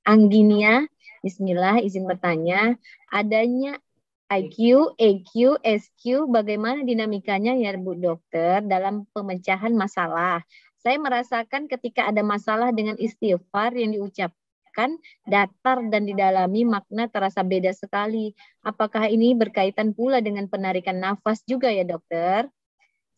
Angginia, Bismillah, izin bertanya, adanya IQ, EQ, SQ, bagaimana dinamikanya ya Bu Dokter dalam pemecahan masalah? Saya merasakan ketika ada masalah dengan istighfar yang diucapkan datar dan didalami makna terasa beda sekali. Apakah ini berkaitan pula dengan penarikan nafas juga ya dokter?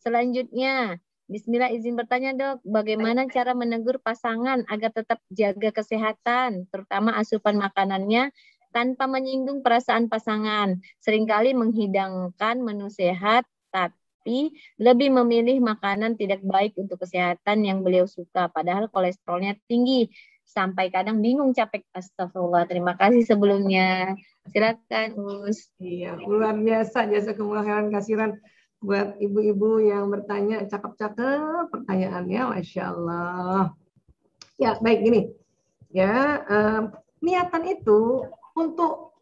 Selanjutnya, Bismillah izin bertanya dok, bagaimana cara menegur pasangan agar tetap jaga kesehatan, terutama asupan makanannya tanpa menyinggung perasaan pasangan. Seringkali menghidangkan menu sehat, tapi lebih memilih makanan tidak baik untuk kesehatan yang beliau suka, padahal kolesterolnya tinggi. Sampai kadang bingung capek. Astagfirullah. Terima kasih sebelumnya. Silakan Us. Iya, luar biasa jasa kemurahan kasiran buat ibu-ibu yang bertanya, cakep-cakep pertanyaannya, Masya Allah. Ya, baik gini. Ya, niatan itu untuk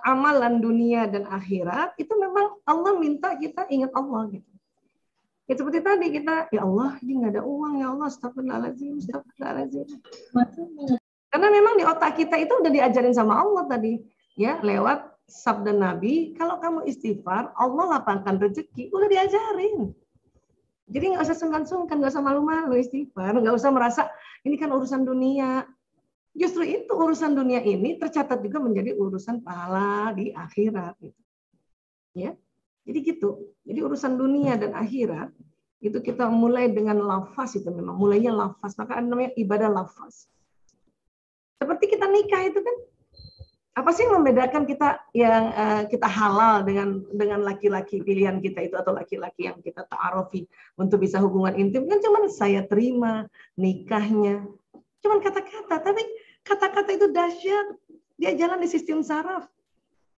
amalan dunia dan akhirat itu memang Allah minta kita ingat Allah gitu. Ya, seperti tadi kita, ya Allah ini nggak ada uang, ya Allah astagfirullahaladzim, astagfirullahaladzim. Karena memang di otak kita itu udah diajarin sama Allah tadi, ya lewat sabda Nabi, kalau kamu istighfar, Allah lapangkan rezeki, udah diajarin. Jadi nggak usah sungkan-sungkan, nggak usah malu-malu istighfar, nggak usah merasa ini kan urusan dunia. Justru itu urusan dunia ini tercatat juga menjadi urusan pahala di akhirat. Gitu. Ya, jadi gitu. Jadi urusan dunia dan akhirat itu kita mulai dengan lafaz itu memang mulainya lafaz, maka ada namanya ibadah lafaz. Seperti kita nikah itu kan, apa sih yang membedakan kita yang kita halal dengan laki-laki pilihan kita itu atau laki-laki yang kita ta'arufi untuk bisa hubungan intim kan cuma saya terima nikahnya. Cuman kata-kata, tapi kata-kata itu dahsyat. Dia jalan di sistem saraf.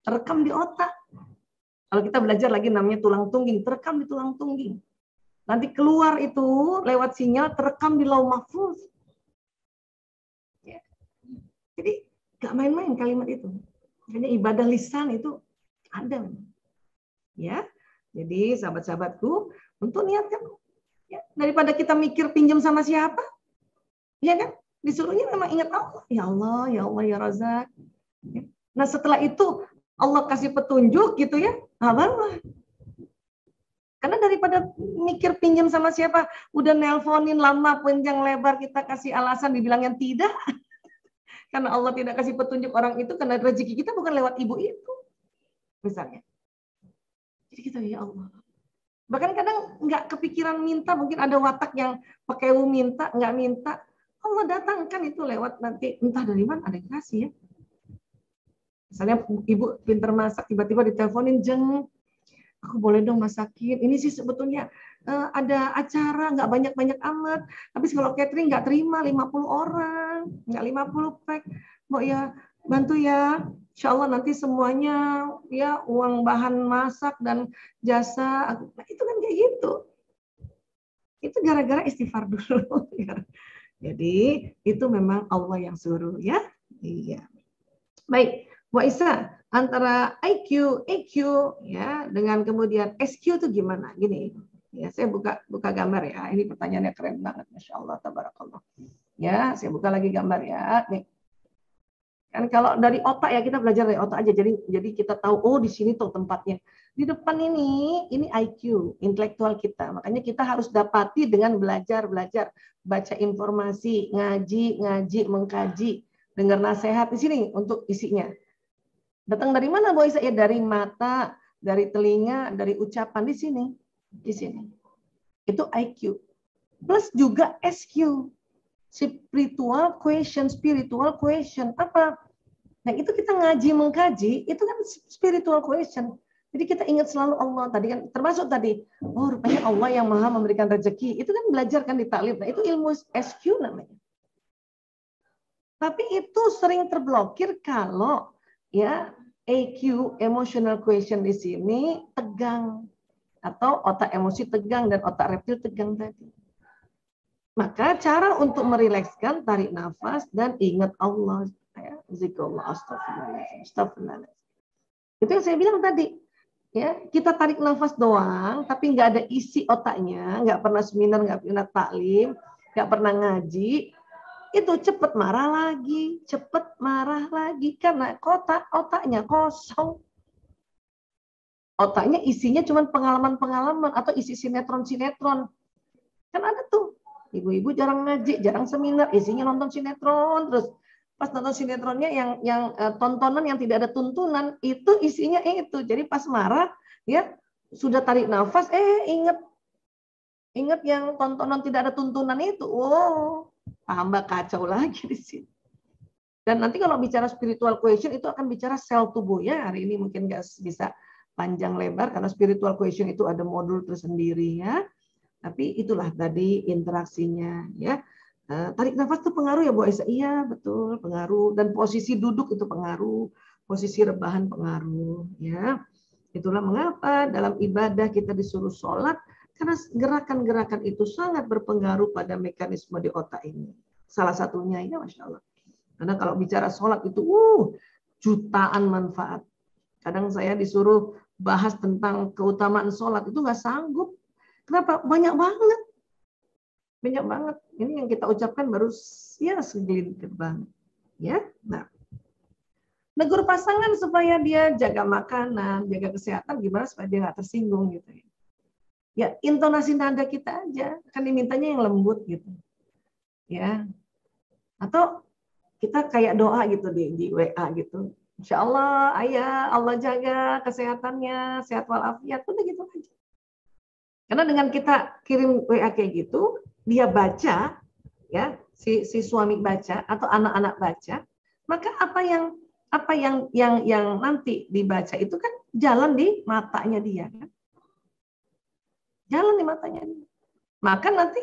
Terekam di otak. Kalau kita belajar lagi namanya tulang tungging, terekam di tulang tungging. Nanti keluar itu lewat sinyal terekam di lauh mahfuz. Ya. Jadi gak main-main kalimat itu. Makanya ibadah lisan itu ada. Ya. Jadi sahabat-sahabatku, untuk niatkan ya, daripada kita mikir pinjam sama siapa, ya kan? Disuruhnya memang ingat Allah. Ya Allah, ya Allah, ya Razak. Nah setelah itu Allah kasih petunjuk gitu ya. Nah barulah. Karena daripada mikir pinjam sama siapa, udah nelponin lama, panjang, lebar, kita kasih alasan dibilangnya tidak. Karena Allah tidak kasih petunjuk orang itu, karena rezeki kita bukan lewat ibu itu. Misalnya. Jadi kita ya Allah. Bahkan kadang nggak kepikiran minta, mungkin ada watak yang pakai minta, nggak minta. Allah datangkan itu lewat nanti entah dari mana ada yang kasih ya. Misalnya ibu pinter masak tiba-tiba diteleponin, Jeng, aku boleh dong masakin. Ini sih sebetulnya ada acara nggak banyak-banyak amat. Habis kalau catering nggak terima 50 orang, nggak 50 pack. Mbok ya bantu ya. Insya Allah nanti semuanya ya uang bahan masak dan jasa. Nah, itu kan kayak gitu. Itu gara-gara istighfar dulu. Jadi itu memang Allah yang suruh ya. Iya. Baik, Bu Isa, antara IQ, EQ ya dengan kemudian SQ itu gimana? Gini. Ya, saya buka gambar ya. Ini pertanyaannya keren banget, Masya Allah, tabarakallah. Ya, saya buka lagi gambar ya. Nih. Kan kalau dari otak ya kita belajar dari otak aja. Jadi kita tahu oh di sini tuh tempatnya. Di depan ini IQ, intelektual kita. Makanya kita harus dapati dengan belajar, baca informasi, ngaji, mengkaji, dengar nasihat di sini untuk isinya. Datang dari mana Bu Isa? Ya dari mata, dari telinga, dari ucapan di sini. Di sini. Itu IQ. Plus juga SQ. Spiritual question apa? Nah itu kita ngaji mengkaji itu kan spiritual question. Jadi kita ingat selalu Allah tadi kan termasuk tadi oh rupanya Allah yang maha memberikan rezeki itu kan belajar kan di taklim. Nah itu ilmu SQ namanya. Tapi itu sering terblokir kalau ya EQ emotional question di sini tegang atau otak emosi tegang dan otak reptil tegang tadi. Maka cara untuk merilekskan tarik nafas dan ingat Allah. Ya, zikrullah, astagfirullahaladzim. Itu yang saya bilang tadi. Ya, kita tarik nafas doang, tapi nggak ada isi otaknya, nggak pernah seminar, nggak pernah taklim, nggak pernah ngaji. Itu cepet marah lagi karena otaknya kosong. Otaknya isinya cuma pengalaman-pengalaman atau isi sinetron-sinetron. Kan ada tuh. Ibu-ibu jarang ngaji, jarang seminar, isinya nonton sinetron terus. Pas nonton sinetronnya yang tontonan yang tidak ada tuntunan, itu isinya itu. Jadi pas marah, ya sudah tarik nafas, ingat yang tontonan tidak ada tuntunan itu. Oh, tambah kacau lagi di sini. Dan nanti kalau bicara spiritual question itu akan bicara sel tubuh ya. Hari ini mungkin nggak bisa panjang lebar karena spiritual question itu ada modul tersendiri ya. Tapi itulah tadi interaksinya ya. Tarik nafas itu pengaruh ya Bu Aisyah? Iya betul pengaruh dan posisi duduk itu pengaruh, posisi rebahan pengaruh ya. Itulah mengapa dalam ibadah kita disuruh sholat karena gerakan-gerakan itu sangat berpengaruh pada mekanisme di otak ini. Salah satunya ya Masya Allah. Karena kalau bicara sholat itu jutaan manfaat. Kadang saya disuruh bahas tentang keutamaan sholat itu nggak sanggup. Kenapa? Banyak banget. Banyak banget. Ini yang kita ucapkan baru ya segelintir banget. Ya. Nah. Negur pasangan supaya dia jaga makanan, jaga kesehatan gimana supaya dia nggak tersinggung gitu ya. Ya, intonasi nada kita aja. Kan dimintanya yang lembut gitu. Ya. Atau kita kayak doa gitu di WA gitu. Insya Allah, ayah, Allah jaga kesehatannya, sehat walafiat, udah gitu aja. Karena dengan kita kirim WA kayak gitu, dia baca, ya si suami baca atau anak-anak baca, maka apa yang nanti dibaca itu kan jalan di matanya dia, kan? Jalan di matanya dia. Maka nanti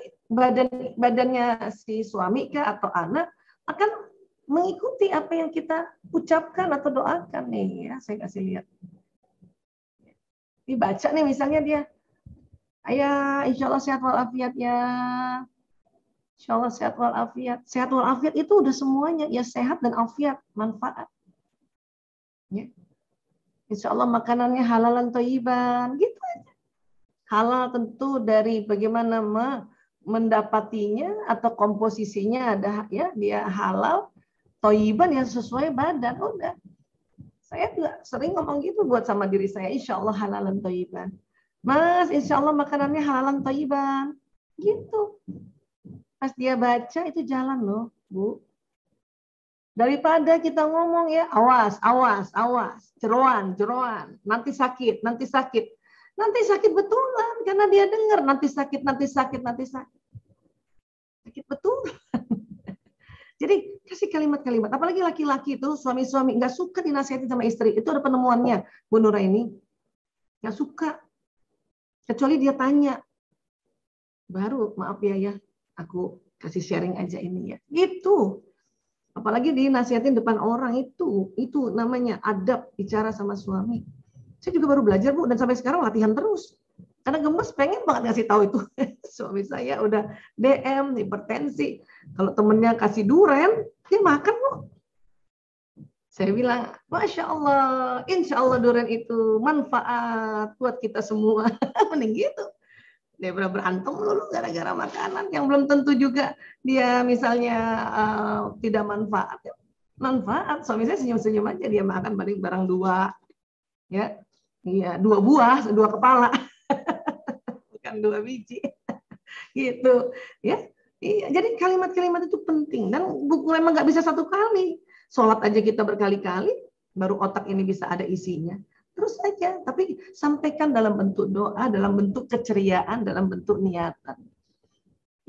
badannya si suami atau anak akan mengikuti apa yang kita ucapkan atau doakan nih ya. Saya kasih lihat. Dibaca nih misalnya dia. Ayah, insya Allah sehat walafiat ya. Insya Allah sehat walafiat. Sehat walafiat itu udah semuanya. Ya sehat dan afiat. Manfaat. Ya. Insya Allah makanannya halalan thayyiban. Gitu aja. Halal tentu dari bagaimana mendapatinya atau komposisinya ada ya dia halal. Thayyiban yang sesuai badan. Udah. Saya juga sering ngomong gitu buat sama diri saya. Insya Allah halalan thayyiban. Mas, insya Allah makanannya halalan thayyiban. Gitu. Pas dia baca itu jalan loh, Bu. Daripada kita ngomong ya, awas, jeroan. Nanti sakit. Nanti sakit betulan karena dia dengar nanti sakit. Sakit betulan. Jadi kasih kalimat-kalimat. Apalagi laki-laki itu suami-suami nggak suka dinasihati sama istri. Itu ada penemuannya, Bu Nuraini. Nggak suka. Kecuali dia tanya, baru maaf ya aku kasih sharing aja ini ya. Gitu. Apalagi dinasihatin depan orang itu namanya adab bicara sama suami. Saya juga baru belajar Bu dan sampai sekarang latihan terus. Karena gemes pengen banget ngasih tahu itu. Suami saya udah DM, hipertensi. Kalau temennya kasih duren, dia makan Bu. Saya bilang, Masya Allah, Insya Allah durian itu manfaat buat kita semua. Mending gitu. Dia berantem dulu gara-gara makanan yang belum tentu juga dia misalnya tidak manfaat. Manfaat, suami saya senyum-senyum aja dia makan paling barang 2. Ya, iya 2 buah, 2 kepala. Bukan 2 biji. Gitu. Ya. Iya, jadi kalimat-kalimat itu penting dan memang nggak bisa satu kali. Sholat aja kita berkali-kali, baru otak ini bisa ada isinya. Terus aja, tapi sampaikan dalam bentuk doa, dalam bentuk keceriaan, dalam bentuk niatan.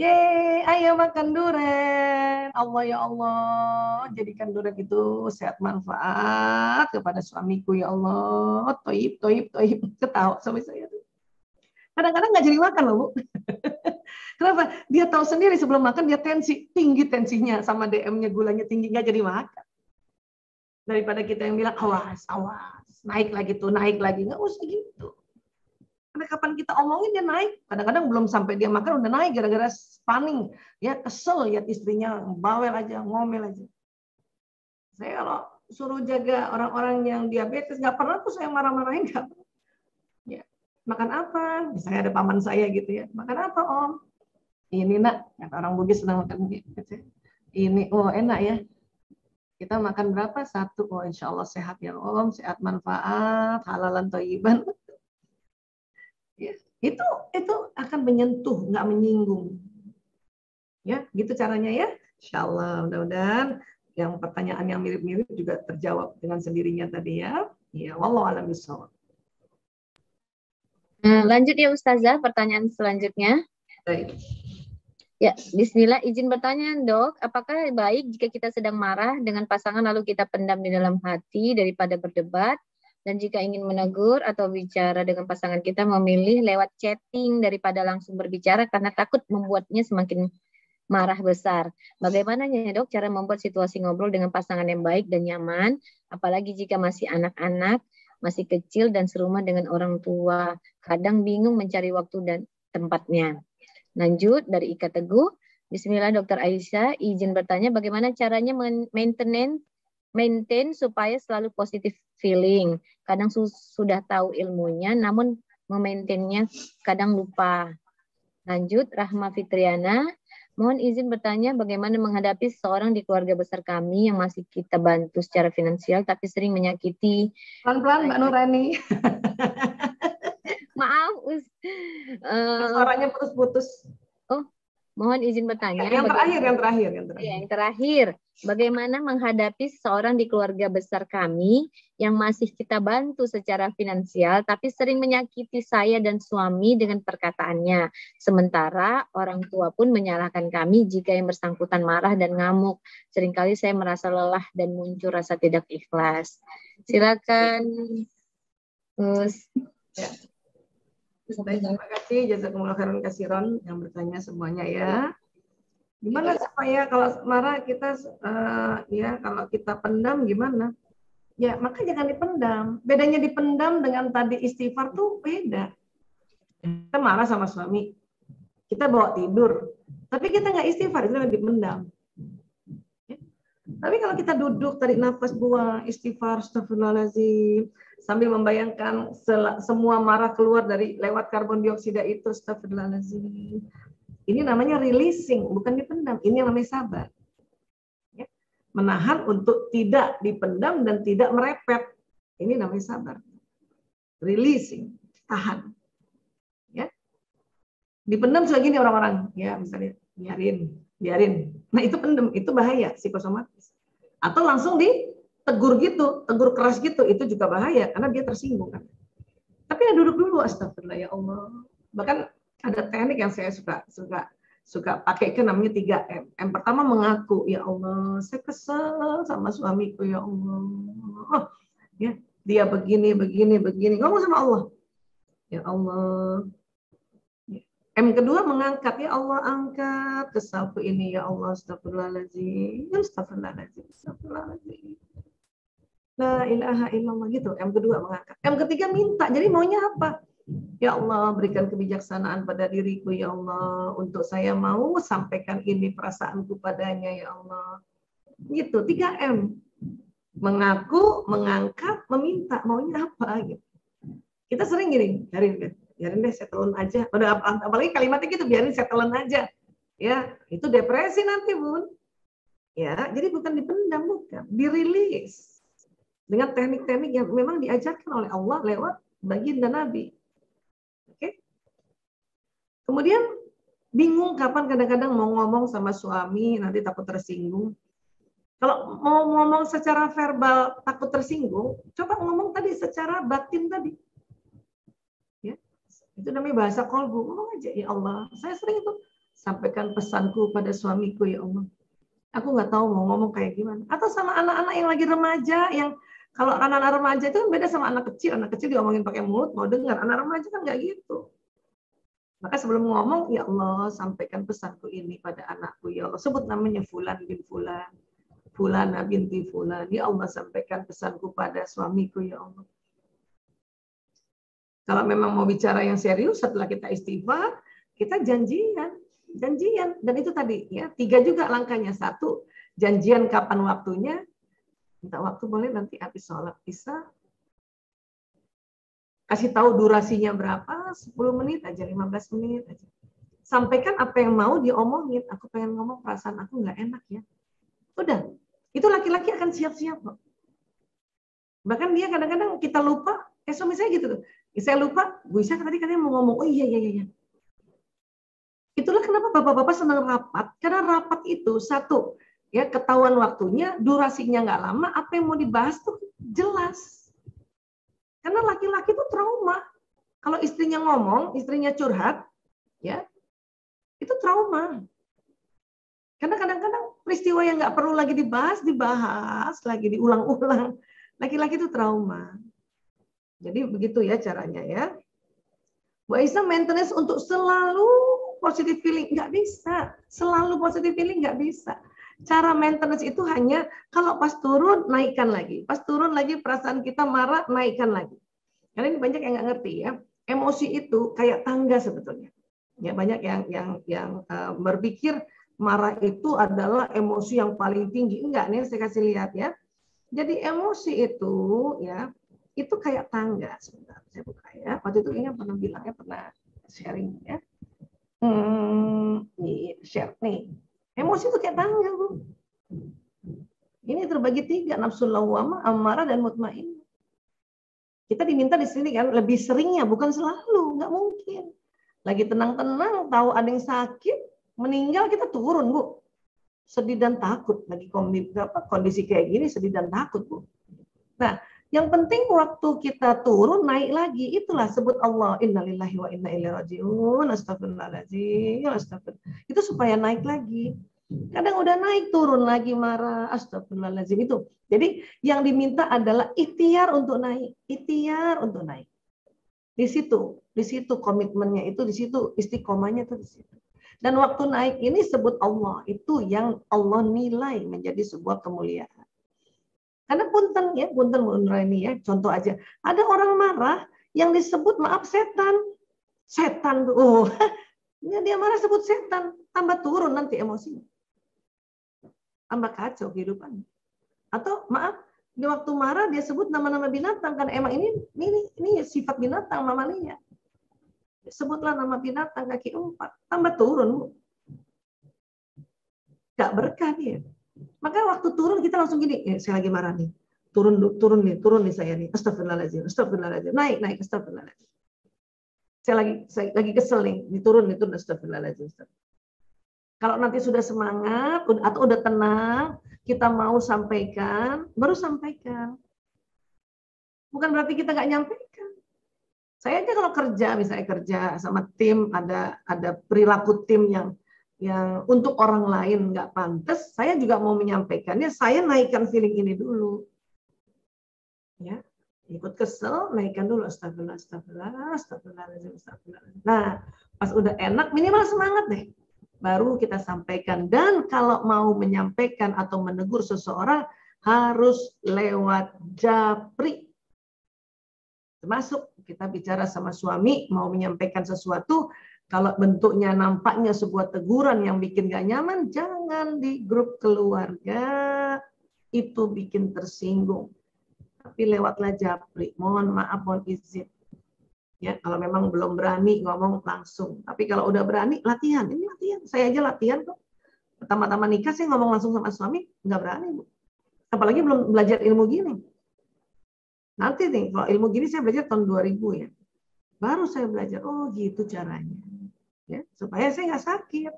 Yeay, ayo makan durian. Allah ya Allah, jadikan durian itu sehat manfaat kepada suamiku ya Allah. Toib. Ketawa suami saya tuh. Kadang-kadang nggak jadi makan loh Bu. Kenapa? Dia tahu sendiri sebelum makan dia tinggi tensinya sama DM-nya gulanya tinggi nggak jadi makan. Daripada kita yang bilang awas, naik lagi nggak usah gitu. Karena kapan kita omongin dia naik, kadang-kadang belum sampai dia makan udah naik gara-gara panik, ya kesel ya istrinya bawel aja, ngomel aja. Saya kalau suruh jaga orang-orang yang diabetes nggak pernah tuh saya marah-marahin nggak. Ya, makan apa? Misalnya ada paman saya gitu ya, makan apa Om? Ini nak, orang Bugis sedang makan gitu. Ini, oh enak ya. Kita makan berapa? 1. Oh insya Allah sehat ya Om, sehat manfaat, halalan thayyiban. Ya, itu akan menyentuh, nggak menyinggung. Ya, gitu caranya ya. Insya Allah, mudah-mudahan yang pertanyaan yang mirip-mirip juga terjawab dengan sendirinya tadi ya. Ya, wallahu a'lam bishawab. Lanjut ya Ustazah, pertanyaan selanjutnya. Baik. Ya, bismillah, izin bertanya Dok, apakah baik jika kita sedang marah dengan pasangan lalu kita pendam di dalam hati daripada berdebat, dan jika ingin menegur atau bicara dengan pasangan kita memilih lewat chatting daripada langsung berbicara karena takut membuatnya semakin marah besar. Bagaimana ya Dok cara membuat situasi ngobrol dengan pasangan yang baik dan nyaman, apalagi jika masih anak-anak, masih kecil dan serumah dengan orang tua, kadang bingung mencari waktu dan tempatnya. Lanjut dari Ika Teguh. Bismillah Dr. Aisyah, izin bertanya bagaimana caranya maintain supaya selalu positif feeling. Kadang sudah tahu ilmunya namun memaintainnya kadang lupa. Lanjut Rahma Fitriana, mohon izin bertanya bagaimana menghadapi seorang di keluarga besar kami yang masih kita bantu secara finansial tapi sering menyakiti. Pelan-pelan Mbak Nurani. Maaf, suaranya putus-putus. Oh, mohon izin bertanya. Yang terakhir. Bagaimana menghadapi seorang di keluarga besar kami yang masih kita bantu secara finansial, tapi sering menyakiti saya dan suami dengan perkataannya. Sementara orang tua pun menyalahkan kami jika yang bersangkutan marah dan ngamuk. Seringkali saya merasa lelah dan muncul rasa tidak ikhlas. Silakan. Ya. Baik, terima kasih jazakumullah khairan katsiran yang bertanya semuanya ya. Gimana supaya kalau marah kita ya kalau kita pendam gimana? Ya maka jangan dipendam. Bedanya dipendam dengan tadi istighfar tuh beda. Kita marah sama suami, kita bawa tidur, tapi kita nggak istighfar itu dipendam. Ya. Tapi kalau kita duduk tarik nafas buang istighfar, astagfirullahaladzim, sambil membayangkan semua marah keluar dari lewat karbon dioksida itu, astagfirullahaladzim. Ini namanya releasing, bukan dipendam. Ini yang namanya sabar. Ya. Menahan untuk tidak dipendam dan tidak merepet. Ini namanya sabar. Releasing, tahan. Ya. Dipendam suka gini orang-orang, ya misalnya biarin. Nah itu pendem, itu bahaya psikosomatis. Atau langsung ditegur gitu, tegur keras gitu, itu juga bahaya karena dia tersinggung kan. Tapi ya duduk dulu, astagfirullah ya Allah. Bahkan ada teknik yang saya suka pakai kan namanya 3M. M pertama mengaku, ya Allah, saya kesel sama suamiku ya Allah. Oh, ya, dia begini. Ngomong sama Allah. Ya Allah. Ya, M kedua mengangkat, ya Allah angkat kesalku ini, ya Allah, astagfirullahaladzim, astagfirullahaladzim, astagfirullahaladzim. La ilaha illallah gitu. M kedua mengangkat. M ketiga minta. Jadi maunya apa? Ya Allah, berikan kebijaksanaan pada diriku, ya Allah, untuk saya mau sampaikan ini perasaanku padanya, ya Allah. Gitu, 3M. Mengaku, mengangkat, meminta. Maunya apa? Gitu. Kita sering gini, biarin deh settlean aja. Apalagi kalimatnya gitu, biarin settlean aja. Ya, itu depresi nanti, Bun. Ya, jadi bukan dipendam, bukan. Dirilis. Dengan teknik-teknik yang memang diajarkan oleh Allah lewat baginda Nabi. Oke. Kemudian bingung kapan kadang-kadang mau ngomong sama suami, nanti takut tersinggung. Kalau mau ngomong secara verbal takut tersinggung, coba ngomong tadi secara batin tadi. Itu namanya bahasa kolbu. Ngomong aja, ya Allah, saya sering itu sampaikan pesanku pada suamiku, ya Allah. Aku nggak tahu mau ngomong kayak gimana. Atau sama anak-anak yang lagi remaja, yang kalau anak-anak remaja itu kan beda sama anak kecil. Anak kecil diomongin pakai mulut, mau dengar. Anak remaja kan nggak gitu. Maka sebelum ngomong, ya Allah, sampaikan pesanku ini pada anakku, ya Allah. Sebut namanya Fulan bin Fulan, Fulana binti Fulan. Ya Allah, sampaikan pesanku pada suamiku, ya Allah. Kalau memang mau bicara yang serius, setelah kita istighfar, kita janjian. Dan itu tadi, ya 3 juga langkahnya. 1, janjian kapan waktunya. Minta waktu boleh nanti habis sholat bisa. Kasih tahu durasinya berapa, 10 menit aja, 15 menit aja. Sampaikan apa yang mau diomongin. Aku pengen ngomong perasaan aku nggak enak ya. Udah, itu laki-laki akan siap-siap kok. Bahkan dia kadang-kadang kita lupa, suami saya gitu tuh. Saya lupa, Bu Isa tadi katanya mau ngomong, oh iya. Itulah kenapa bapak-bapak senang rapat, karena rapat itu 1, ya ketahuan waktunya, durasinya nggak lama, apa yang mau dibahas tuh jelas. Karena laki-laki itu trauma. Kalau istrinya ngomong, istrinya curhat, ya itu trauma. Karena kadang-kadang peristiwa yang nggak perlu lagi dibahas lagi, diulang-ulang. Laki-laki itu trauma. Jadi begitu ya caranya ya. Bu Aisyah maintenance untuk selalu positive feeling nggak bisa. Selalu positive feeling nggak bisa. Cara maintenance itu hanya kalau pas turun naikkan lagi. Pas turun lagi perasaan kita marah naikkan lagi. Karena ini banyak yang nggak ngerti ya. Emosi itu kayak tangga sebetulnya. Ya banyak yang berpikir marah itu adalah emosi yang paling tinggi. Enggak nih saya kasih lihat ya. Jadi emosi itu ya itu kayak tangga. Sebentar, saya buka ya. Waktu itu ini pernah bilangnya, pernah sharing ya. Share nih. Emosi itu kayak tangga, Bu. Ini terbagi 3, nafsu lawwamah, amarah, dan mutmainnah. Kita diminta di sini kan lebih seringnya, bukan selalu, nggak mungkin. Lagi tenang-tenang, tahu ada yang sakit, meninggal kita turun, Bu. Sedih dan takut. Lagi kondisi kayak gini, sedih dan takut, Bu. Nah, yang penting waktu kita turun naik lagi, itulah sebut Allah, innalillahi wa inna ilaihi rajiun, astagfirullahaladzim, astagfirullah. Itu supaya naik lagi. Kadang udah naik turun lagi marah, astagfirullahaladzim itu. Jadi yang diminta adalah ikhtiar untuk naik, ikhtiar untuk naik. Di situ komitmennya itu, di situ istiqomahnya itu di situ. Dan waktu naik ini sebut Allah, itu yang Allah nilai menjadi sebuah kemuliaan. Karena punten ini ya, contoh aja. Ada orang marah yang disebut maaf setan. Setan tuh. Dia marah sebut setan, tambah turun nanti emosinya. Tambah kacau kehidupan. Atau maaf, di waktu marah dia sebut nama-nama binatang kan emang ini sifat binatang mamalia. Sebutlah nama binatang kaki 4, tambah turun. Gak berkah dia. Maka waktu turun kita langsung gini, saya lagi marah nih. Turun nih saya nih. Astagfirullahaladzim. Naik, astagfirullahaladzim. Saya lagi kesel nih, diturun astagfirullahaladzim. Kalau nanti sudah semangat atau udah tenang, kita mau sampaikan, baru sampaikan. Bukan berarti kita nggak nyampaikan. Saya aja kalau misalnya kerja sama tim, ada perilaku tim yang untuk orang lain nggak pantas, saya juga mau menyampaikannya, saya naikkan feeling ini dulu. Ya. Ikut kesel, naikkan dulu astagfirullah, astagfirullah, astagfirullahaladzim, astagfirullahaladzim. Nah, pas udah enak, minimal semangat deh. Baru kita sampaikan. Dan kalau mau menyampaikan atau menegur seseorang, harus lewat japri. Termasuk kita bicara sama suami, mau menyampaikan sesuatu, kalau bentuknya nampaknya sebuah teguran yang bikin gak nyaman, jangan di grup keluarga. Itu bikin tersinggung. Tapi lewatlah japri, mohon maaf, mohon izin. Ya, kalau memang belum berani ngomong langsung. Tapi kalau udah berani, latihan. Ini latihan. Saya aja latihan kok. Pertama-tama nikah saya ngomong langsung sama suami, nggak berani, Bu. Apalagi belum belajar ilmu gini. Nanti nih, kalau ilmu gini saya belajar tahun 2000 ya. Baru saya belajar, oh gitu caranya. Ya, supaya saya nggak sakit.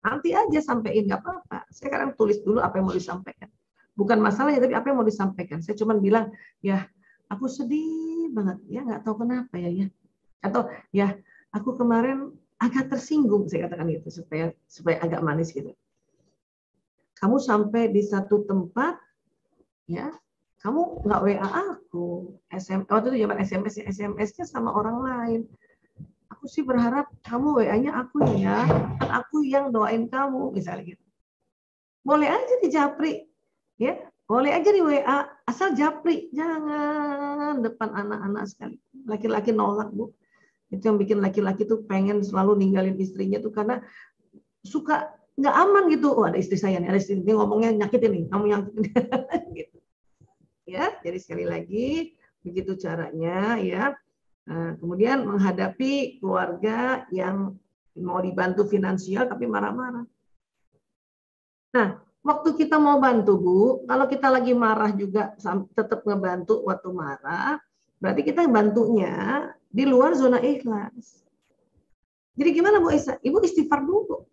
Nanti aja sampaikan, nggak apa-apa. Saya sekarang tulis dulu apa yang mau disampaikan. Bukan masalahnya, tapi apa yang mau disampaikan. Saya cuma bilang, ya aku sedih banget, ya nggak tahu kenapa ya. Atau ya aku kemarin agak tersinggung, saya katakan gitu, supaya agak manis gitu. Kamu sampai di satu tempat, ya kamu nggak WA aku, waktu itu zaman SMS, SMS-nya sama orang lain. Aku sih berharap kamu WA-nya aku ya, kan aku yang doain kamu, misalnya gitu. Boleh aja di japri. Ya, boleh aja di WA, asal japri, jangan depan anak-anak sekali. Laki-laki nolak, Bu. Itu yang bikin laki-laki tuh pengen selalu ninggalin istrinya tuh karena suka nggak aman gitu. Oh, ada istri saya nih, ada istri ini ngomongnya nyakitin nih, kamu yang gitu. Ya, jadi sekali lagi begitu caranya ya. Nah, kemudian menghadapi keluarga yang mau dibantu finansial tapi marah-marah. Nah, waktu kita mau bantu, Bu, kalau kita lagi marah juga tetap ngebantu waktu marah, berarti kita bantunya di luar zona ikhlas. Jadi gimana Bu Isa? Ibu istighfar dulu.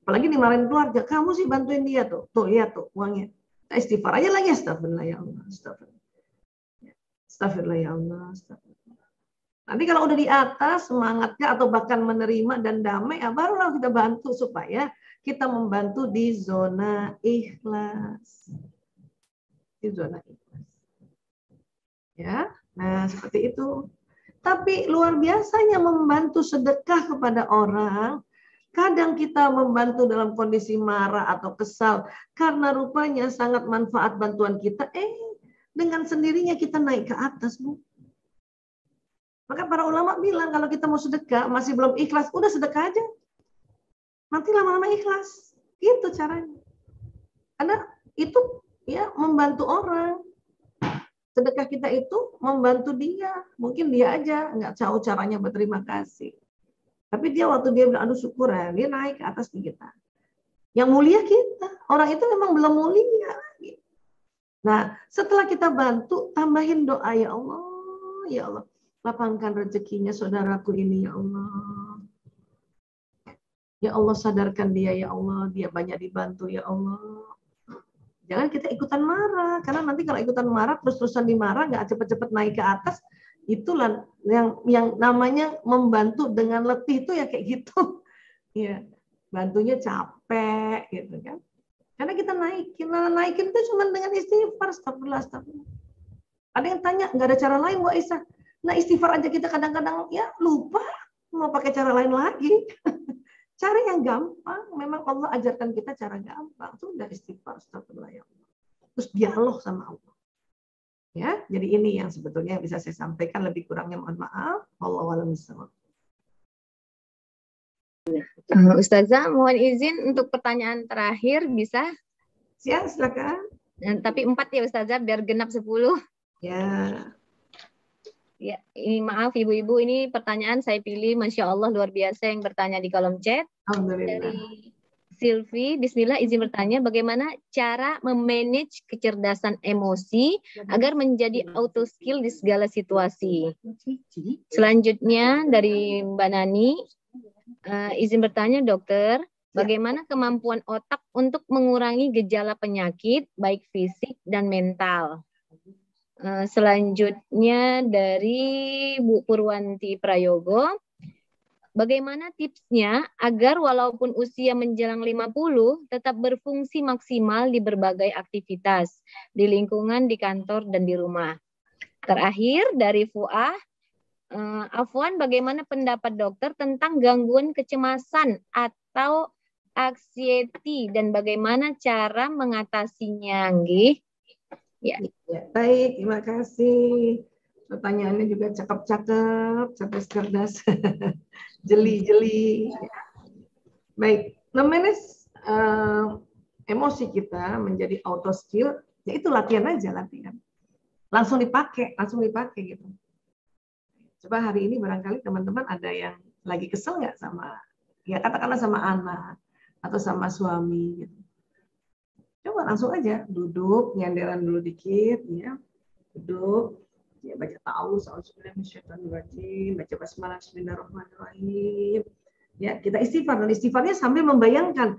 Apalagi dimarahin keluarga, kamu sih bantuin dia tuh. Tuh, lihat tuh uangnya. Nah, istighfar aja lagi, astagfirullah ya Allah. Astagfirullah ya Allah. Astagfirullah. Nanti kalau udah di atas semangatnya atau bahkan menerima dan damai, ya barulah kita bantu supaya kita membantu di zona ikhlas. Di zona ikhlas. Ya, nah seperti itu. Tapi luar biasanya membantu sedekah kepada orang. Kadang kita membantu dalam kondisi marah atau kesal karena rupanya sangat manfaat bantuan kita. Dengan sendirinya kita naik ke atas, Bu. Maka para ulama bilang kalau kita mau sedekah masih belum ikhlas, udah sedekah aja. Nanti lama-lama ikhlas. Gitu caranya. Karena itu ya membantu orang. Sedekah kita itu membantu dia. Mungkin dia aja nggak tahu caranya berterima kasih. Tapi dia waktu dia bilang, aduh syukuran, dia naik ke atas di kita. Yang mulia kita. Orang itu memang belum mulia lagi. Nah, setelah kita bantu, tambahin doa, ya Allah, ya Allah. Lapangkan rezekinya saudaraku ini, ya Allah. Ya Allah, sadarkan dia, ya Allah. Dia banyak dibantu, ya Allah. Jangan kita ikutan marah. Karena nanti kalau ikutan marah, terus-terusan dimarah, nggak cepet-cepet naik ke atas, itulah yang namanya membantu dengan letih itu ya kayak gitu. Ya, bantunya capek, gitu kan. Karena kita naikin itu cuma dengan istighfar, astagfirullah. Ada yang tanya, nggak ada cara lain, Bu Aisyah. Nah istighfar aja kita kadang-kadang ya lupa, mau pakai cara lain lagi. Cara yang gampang, memang Allah ajarkan kita cara gampang. Sudah istighfar, astagfirullah ya Allah. Terus dialog sama Allah. Ya, jadi ini yang sebetulnya bisa saya sampaikan, lebih kurangnya mohon maaf. Wallahu a'lam bishawab. Ustazah, mohon izin untuk pertanyaan terakhir, bisa? Siap, silakan. Tapi 4 ya Ustazah, biar genap 10. Ya. Ya, ini maaf ibu-ibu, ini pertanyaan saya pilih, Masya Allah luar biasa yang bertanya di kolom chat. Alhamdulillah. Dari Silvi, Bismillah izin bertanya, bagaimana cara memanage kecerdasan emosi agar menjadi auto skill di segala situasi? Selanjutnya dari Mbak Nani, izin bertanya dokter, bagaimana kemampuan otak untuk mengurangi gejala penyakit baik fisik dan mental? Selanjutnya dari Bu Purwanti Prayogo, Bagaimana tipsnya agar walaupun usia menjelang 50 tetap berfungsi maksimal di berbagai aktivitas, di lingkungan, di kantor, dan di rumah? Terakhir dari Fuah, Afwan, bagaimana pendapat dokter tentang gangguan kecemasan atau anxiety dan bagaimana cara mengatasinya? Nggih. Ya. Ya, baik, terima kasih. Pertanyaannya juga cakep-cakep, cerdas-cerdas, jeli-jeli. Baik, namanya emosi kita menjadi auto skill, ya itu latihan aja, latihan. Langsung dipakai gitu. Coba hari ini barangkali teman-teman ada yang lagi kesel nggak sama, ya katakanlah sama anak atau sama suami gitu. Coba langsung aja duduk, nyanderan dulu dikit, ya duduk, ya baca ta'awudz, baca basmalah, bismillahirrahmanirrahim. Ya, kita istighfar, dan istighfarnya sambil membayangkan,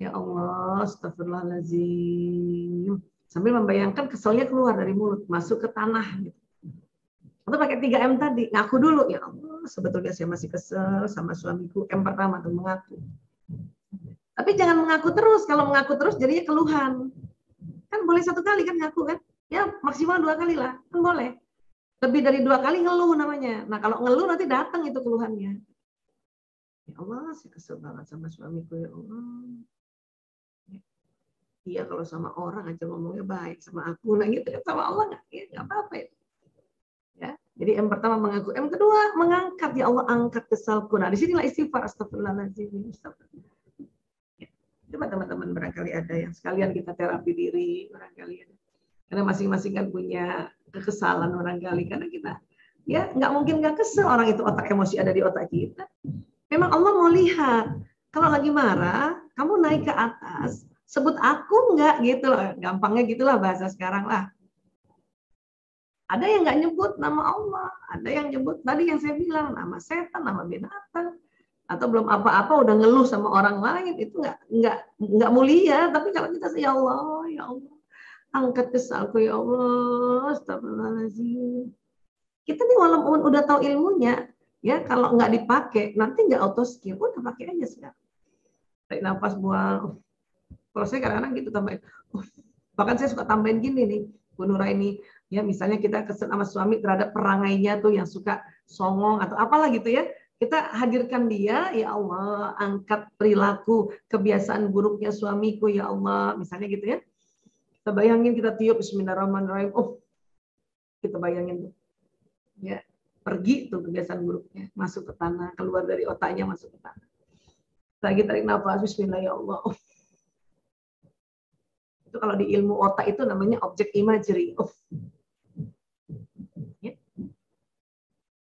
ya Allah, astagfirullahaladzim, sambil membayangkan keselnya keluar dari mulut, masuk ke tanah. Gitu. Atau pakai 3M tadi, ngaku dulu, ya Allah, sebetulnya saya masih kesel sama suamiku. M pertama tuh mengaku. Tapi jangan mengaku terus. Kalau mengaku terus jadinya keluhan. Kan boleh 1 kali kan ngaku kan? Ya maksimal 2 kali lah. Kan boleh. Lebih dari 2 kali ngeluh namanya. Nah kalau ngeluh nanti datang itu keluhannya. Ya Allah, saya kesel banget sama suamiku, ya Allah. Iya kalau sama orang aja ngomongnya baik, sama aku nah gitu kan, sama Allah nggak apa-apa ya. Ya. Jadi yang pertama mengaku, yang kedua mengangkat, ya Allah angkat kesalku. Nah disinilah istighfar, astagfirullahaladzim. Coba teman-teman barangkali ada yang sekalian kita terapi diri barangkali ada. Karena masing-masing kan punya kekesalan barangkali, karena kita ya nggak mungkin nggak kesel, orang itu otak emosi ada di otak kita. Memang Allah mau lihat kalau lagi marah kamu naik ke atas sebut aku nggak gitu loh, gampangnya gitulah bahasa sekarang lah. Ada yang nggak nyebut nama Allah, ada yang nyebut tadi yang saya bilang nama setan, nama binatang. Atau belum apa-apa udah ngeluh sama orang lain, itu nggak mulia. Tapi kalau kita ya Allah angkat kesalku, ya Allah, astagfirullahaladzim. Kita nih walaupun udah tahu ilmunya, ya kalau nggak dipakai nanti nggak auto skill, udah pakai aja sekarang. Tarik nafas, buang. Kalau saya kadang-kadang gitu tambahin. Bahkan saya suka tambahin gini nih, Bu Nuraini, ya misalnya kita kesel sama suami terhadap perangainya tuh yang suka songong atau apalah gitu ya. Kita hadirkan dia, ya Allah, angkat perilaku, kebiasaan buruknya suamiku, ya Allah, misalnya gitu ya. Kita bayangin, kita tiup, bismillahirrahmanirrahim, kita bayangin tuh, ya, pergi tuh kebiasaan buruknya, masuk ke tanah, keluar dari otaknya, masuk ke tanah. Lagi tarik nafas, bismillah, ya Allah. Itu kalau di ilmu otak itu namanya object imagery.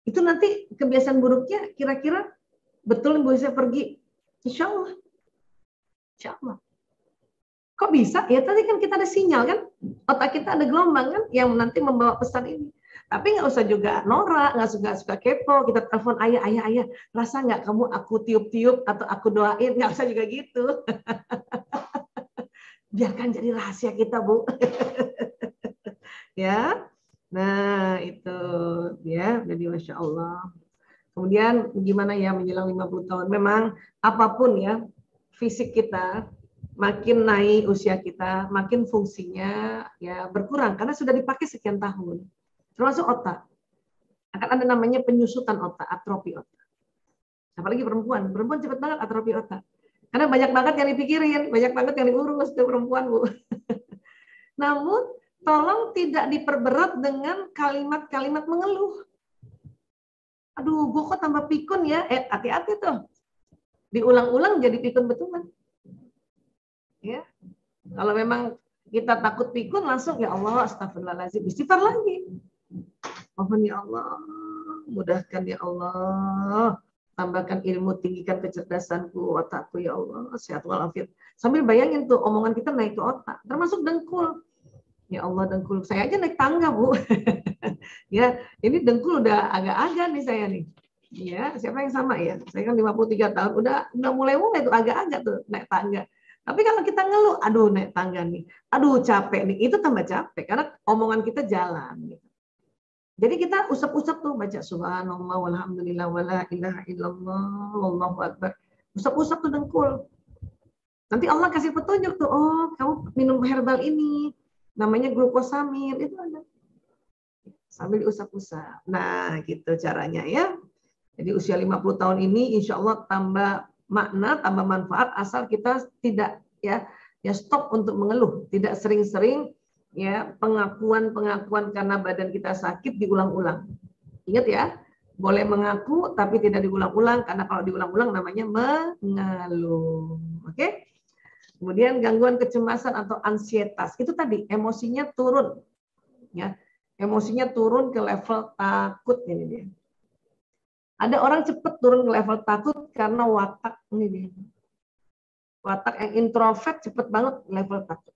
Itu nanti kebiasaan buruknya kira-kira betul bisa pergi. Insya Allah. Insya Allah. Kok bisa? Ya tadi kan kita ada sinyal kan. Otak kita ada gelombang kan yang nanti membawa pesan ini. Tapi nggak usah juga norak, nggak suka kepo. Kita telepon ayah, rasa nggak kamu aku tiup-tiup atau aku doain? Nggak usah juga gitu. Biarkan jadi rahasia kita, Bu. Ya. Nah, itu ya, jadi Masya Allah. Kemudian gimana ya menjelang 50 tahun? Memang apapun ya, fisik kita makin naik usia kita, makin fungsinya ya berkurang karena sudah dipakai sekian tahun. Termasuk otak. Akan ada namanya penyusutan otak, atrofi otak. Apalagi perempuan cepat banget atrofi otak. Karena banyak banget yang dipikirin, banyak banget yang diurus tuh perempuan, Bu. Namun tolong tidak diperberat dengan kalimat-kalimat mengeluh. Aduh, gue kok tambah pikun ya. Hati-hati tuh. Diulang-ulang jadi pikun betulan. Ya. Kalau memang kita takut pikun, langsung ya Allah, astagfirullahaladzim, istighfar lagi. Mohon ya Allah, mudahkan ya Allah. Tambahkan ilmu, tinggikan kecerdasanku, otakku ya Allah, sehat walafiat. Sambil bayangin tuh omongan kita naik ke otak, termasuk dengkul. Ya Allah, dengkul saya aja naik tangga, Bu. Ya, ini dengkul udah agak-agak nih saya nih. Ya, siapa yang sama ya? Saya kan 53 tahun, udah mulai tuh agak-agak tuh naik tangga. Tapi kalau kita ngeluh, aduh naik tangga nih, aduh capek nih, itu tambah capek karena omongan kita jalan. Gitu. Jadi kita usap-usap tuh, baca subhanallah walhamdulillah wala ilaha illallah wallahu akbar. Usap-usap tuh dengkul. Nanti Allah kasih petunjuk tuh, oh kamu minum herbal ini, namanya glukosamid, itu ada. Sambil diusap-usap. Nah gitu caranya ya. Jadi usia 50 tahun ini insya Allah tambah makna, tambah manfaat, asal kita tidak ya stop untuk mengeluh, tidak sering-sering ya pengakuan karena badan kita sakit diulang-ulang. Ingat ya, boleh mengaku tapi tidak diulang-ulang, karena kalau diulang-ulang namanya mengeluh. Oke? Kemudian gangguan kecemasan atau ansietas, itu tadi emosinya turun. Ya. Emosinya turun ke level takut, ini dia. Ada orang cepat turun ke level takut karena watak ini dia. Watak yang introvert cepat banget level takut.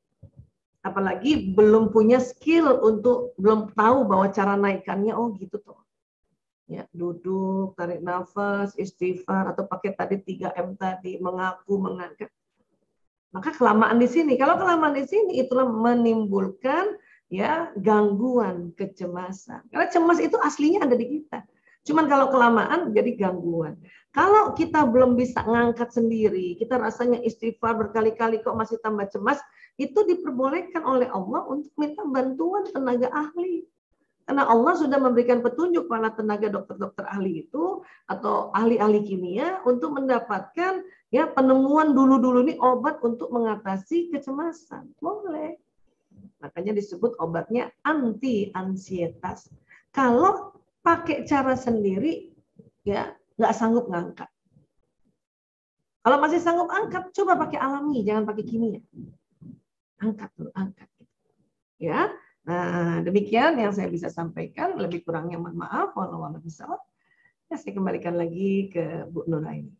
Apalagi belum punya skill untuk, belum tahu bahwa cara naikannya, oh gitu tuh. Ya, duduk, tarik nafas, istighfar, atau pakai tadi 3M tadi, mengaku, mengangkat. Maka kelamaan di sini. Kalau kelamaan di sini, itulah menimbulkan ya gangguan kecemasan. Karena cemas itu aslinya ada di kita. Cuman kalau kelamaan jadi gangguan. Kalau kita belum bisa ngangkat sendiri, kita rasanya istighfar berkali-kali kok masih tambah cemas, itu diperbolehkan oleh Allah untuk minta bantuan tenaga ahli. Karena Allah sudah memberikan petunjuk pada tenaga dokter-dokter ahli itu atau ahli-ahli kimia untuk mendapatkan ya penemuan dulu-dulu ini obat untuk mengatasi kecemasan. Boleh. Makanya disebut obatnya anti-ansietas. Kalau pakai cara sendiri ya nggak sanggup ngangkat. Kalau masih sanggup angkat, coba pakai alami, jangan pakai kimia. Angkat dulu, angkat. Ya, nah demikian yang saya bisa sampaikan. Lebih kurangnya mohon maaf. Wallahu a'lam. Ya, saya kembalikan lagi ke Bu Nuraini.